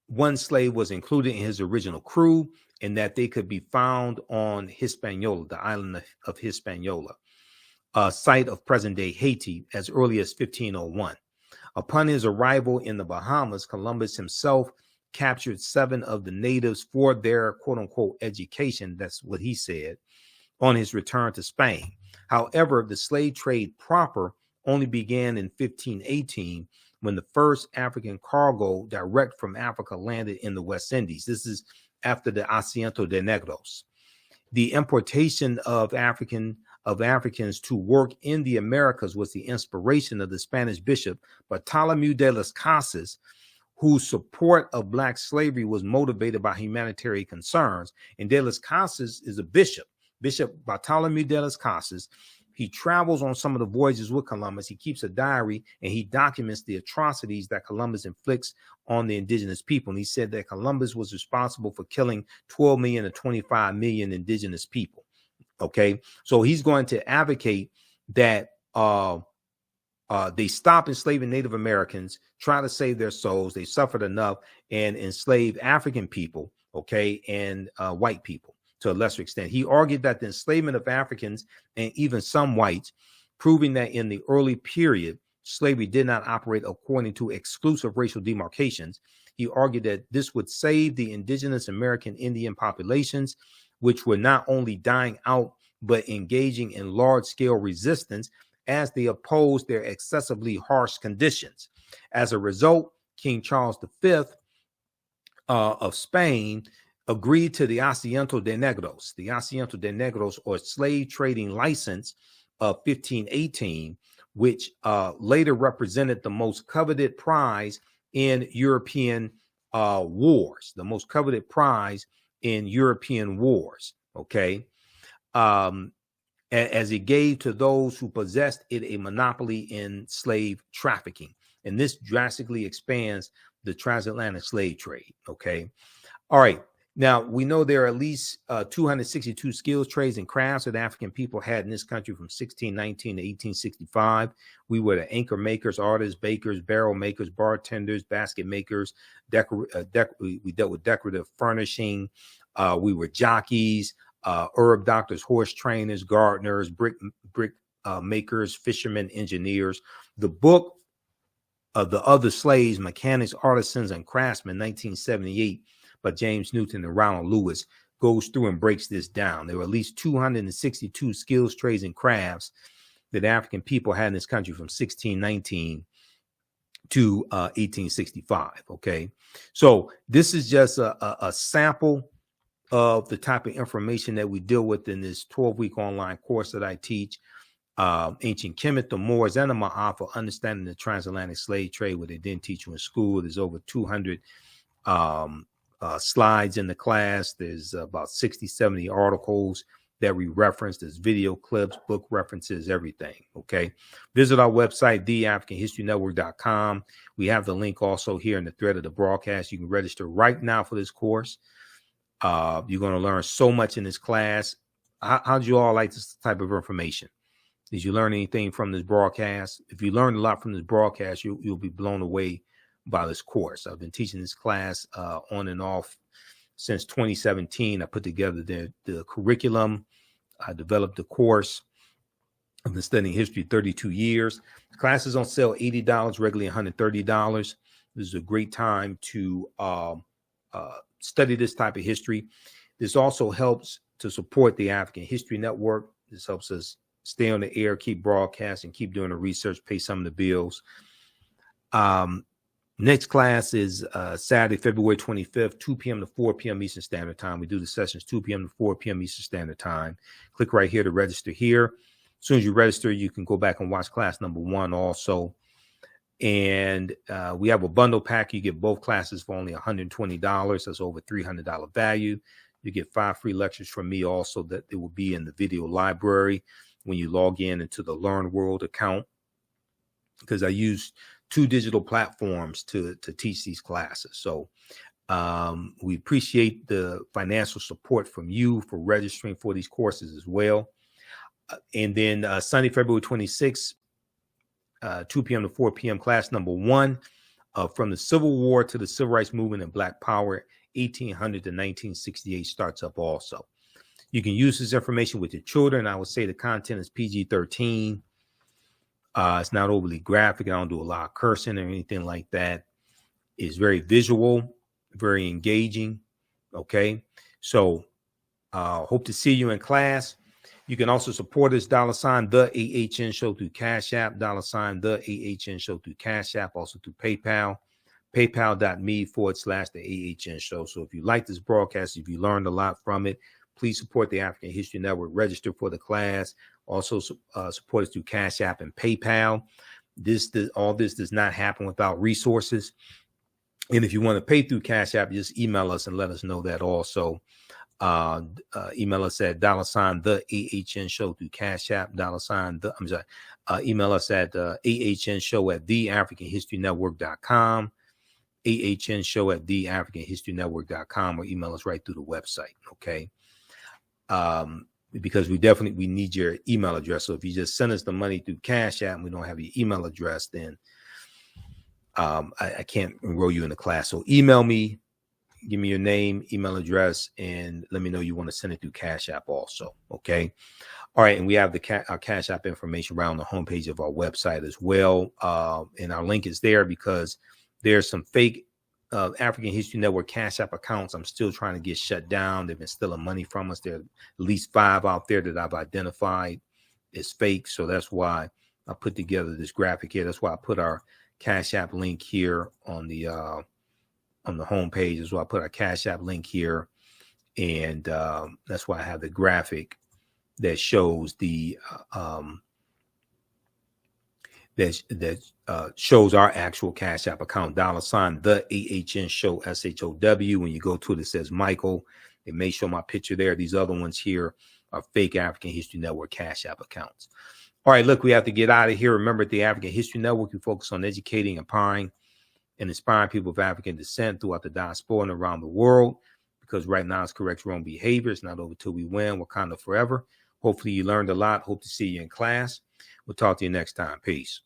A: one slave was included in his original crew and that they could be found on Hispaniola, the island of Hispaniola, a site of present-day Haiti, as early as 1501. Upon his arrival in the Bahamas, Columbus himself captured 7 of the natives for their quote-unquote education. That's what he said on his return to Spain. However, the slave trade proper only began in 1518 when the first African cargo direct from Africa landed in the West Indies. This is after the Asiento de Negros. The importation of Africans to work in the Americas was the inspiration of the Spanish bishop Bartolomé de las Casas, whose support of black slavery was motivated by humanitarian concerns. And de las Casas is a bishop, Bishop Bartolomé de las Casas. He travels on some of the voyages with Columbus. He keeps a diary and he documents the atrocities that Columbus inflicts on the indigenous people. And he said that Columbus was responsible for killing 12 million to 25 million indigenous people. Okay, so he's going to advocate that they stop enslaving Native Americans, try to save their souls. They suffered enough, and enslave African people, okay, and white people to a lesser extent. He argued that the enslavement of Africans and even some whites, proving that in the early period, slavery did not operate according to exclusive racial demarcations. He argued that this would save the indigenous American Indian populations, which were not only dying out, but engaging in large-scale resistance as they opposed their excessively harsh conditions. As a result, King Charles V of Spain agreed to the Asiento de Negros, or slave trading license of 1518, which later represented the most coveted prize in European wars, okay? as it gave to those who possessed it a monopoly in slave trafficking. And this drastically expands the transatlantic slave trade. Okay. All right. Now, we know there are at least 262 skills, trades, and crafts that African people had in this country from 1619 to 1865. We were the anchor makers, artists, bakers, barrel makers, bartenders, basket makers. We dealt with decorative furnishing. We were jockeys, herb doctors, horse trainers, gardeners, brick makers, fishermen, engineers. The book of the other slaves, mechanics, artisans, and craftsmen, 1978, by James Newton and Ronald Lewis, goes through and breaks this down. There were at least 262 skills, trades, and crafts that African people had in this country from 1619 to 1865. Okay, so this is just a sample of the type of information that we deal with in this 12-week online course that I teach. Ancient Kemet, the Moors, and the Ma'afa, understanding the transatlantic slave trade, what they didn't teach you in school. There's over 200 slides in the class. There's about 60, 70 articles that we reference. There's video clips, book references, everything. Okay. Visit our website, theafricanhistorynetwork.com. We have the link also here in the thread of the broadcast. You can register right now for this course. You're going to learn so much in this class. How'd you all like this type of information? Did you learn anything from this broadcast? If you learned a lot from this broadcast, you'll be blown away by this course. I've been teaching this class on and off since 2017. I put together the curriculum. I developed the course. I've been studying history 32 years. The class is on sale $80, regularly $130. This is a great time to study this type of history. This also helps to support the African History Network. This helps us stay on the air, keep broadcasting, keep doing the research, pay some of the bills. Next class is Saturday, February 25th, 2 p.m. to 4 p.m. Eastern Standard Time. We do the sessions 2 p.m. to 4 p.m. Eastern Standard Time. Click right here to register here. As soon as you register, you can go back and watch class number 1 also. And we have a bundle pack. You get both classes for only $120. That's over $300 value. You get 5 free lectures from me also that it will be in the video library when you log in into the Learn World account, because I use 2 digital platforms to teach these classes. So we appreciate the financial support from you for registering for these courses as well. And then Sunday, February 26th, 2 p.m. to 4 p.m. class number 1, from the Civil War to the Civil Rights Movement and Black Power, 1800 to 1968 starts up also. You can use this information with your children. I would say the content is PG-13. It's not overly graphic. I don't do a lot of cursing or anything like that. It's very visual, very engaging. Okay. So hope to see you in class. You can also support us, $ the AHN show through Cash App, $ the AHN show through Cash App, also through PayPal, paypal.me/the AHN show. So if you like this broadcast, if you learned a lot from it, please support the African History Network, register for the class. Also support us through Cash App and PayPal. All this does not happen without resources. And if you want to pay through Cash App, just email us and let us know that also. Email us at $ the AHN show through Cash App, email us at AHN show at theafricanhistorynetwork.com, AHN show at theafricanhistorynetwork.com, or email us right through the website. Okay. Because we need your email address. So if you just send us the money through Cash App and we don't have your email address, then I can't enroll you in the class. So email me, give me your name, email address, and let me know you want to send it through Cash App also. Okay. All right. And we have our Cash App information around the homepage of our website as well. And our link is there because there's some fake African History Network Cash App accounts I'm still trying to get shut down. They've been stealing money from us. There are at least 5 out there that I've identified as fake. So that's why I put together this graphic here. That's why I put our Cash App link here on the homepage. That's why I put our Cash App link here. And that's why I have the graphic that shows the shows our actual Cash App account, $ the AHN show, SHOW. When you go to it, it says Michael. It may show my picture there. These other ones here fake African History Network Cash App accounts. All right, look, we have to get out of here. Remember, at the African History Network, we focus on educating, empowering, and inspiring people of African descent throughout the diaspora and around the world, because right now it's correct wrong behavior. It's not over till we win. Wakanda forever. Hopefully you learned a lot. Hope to see you in class. We'll talk to you next time. Peace.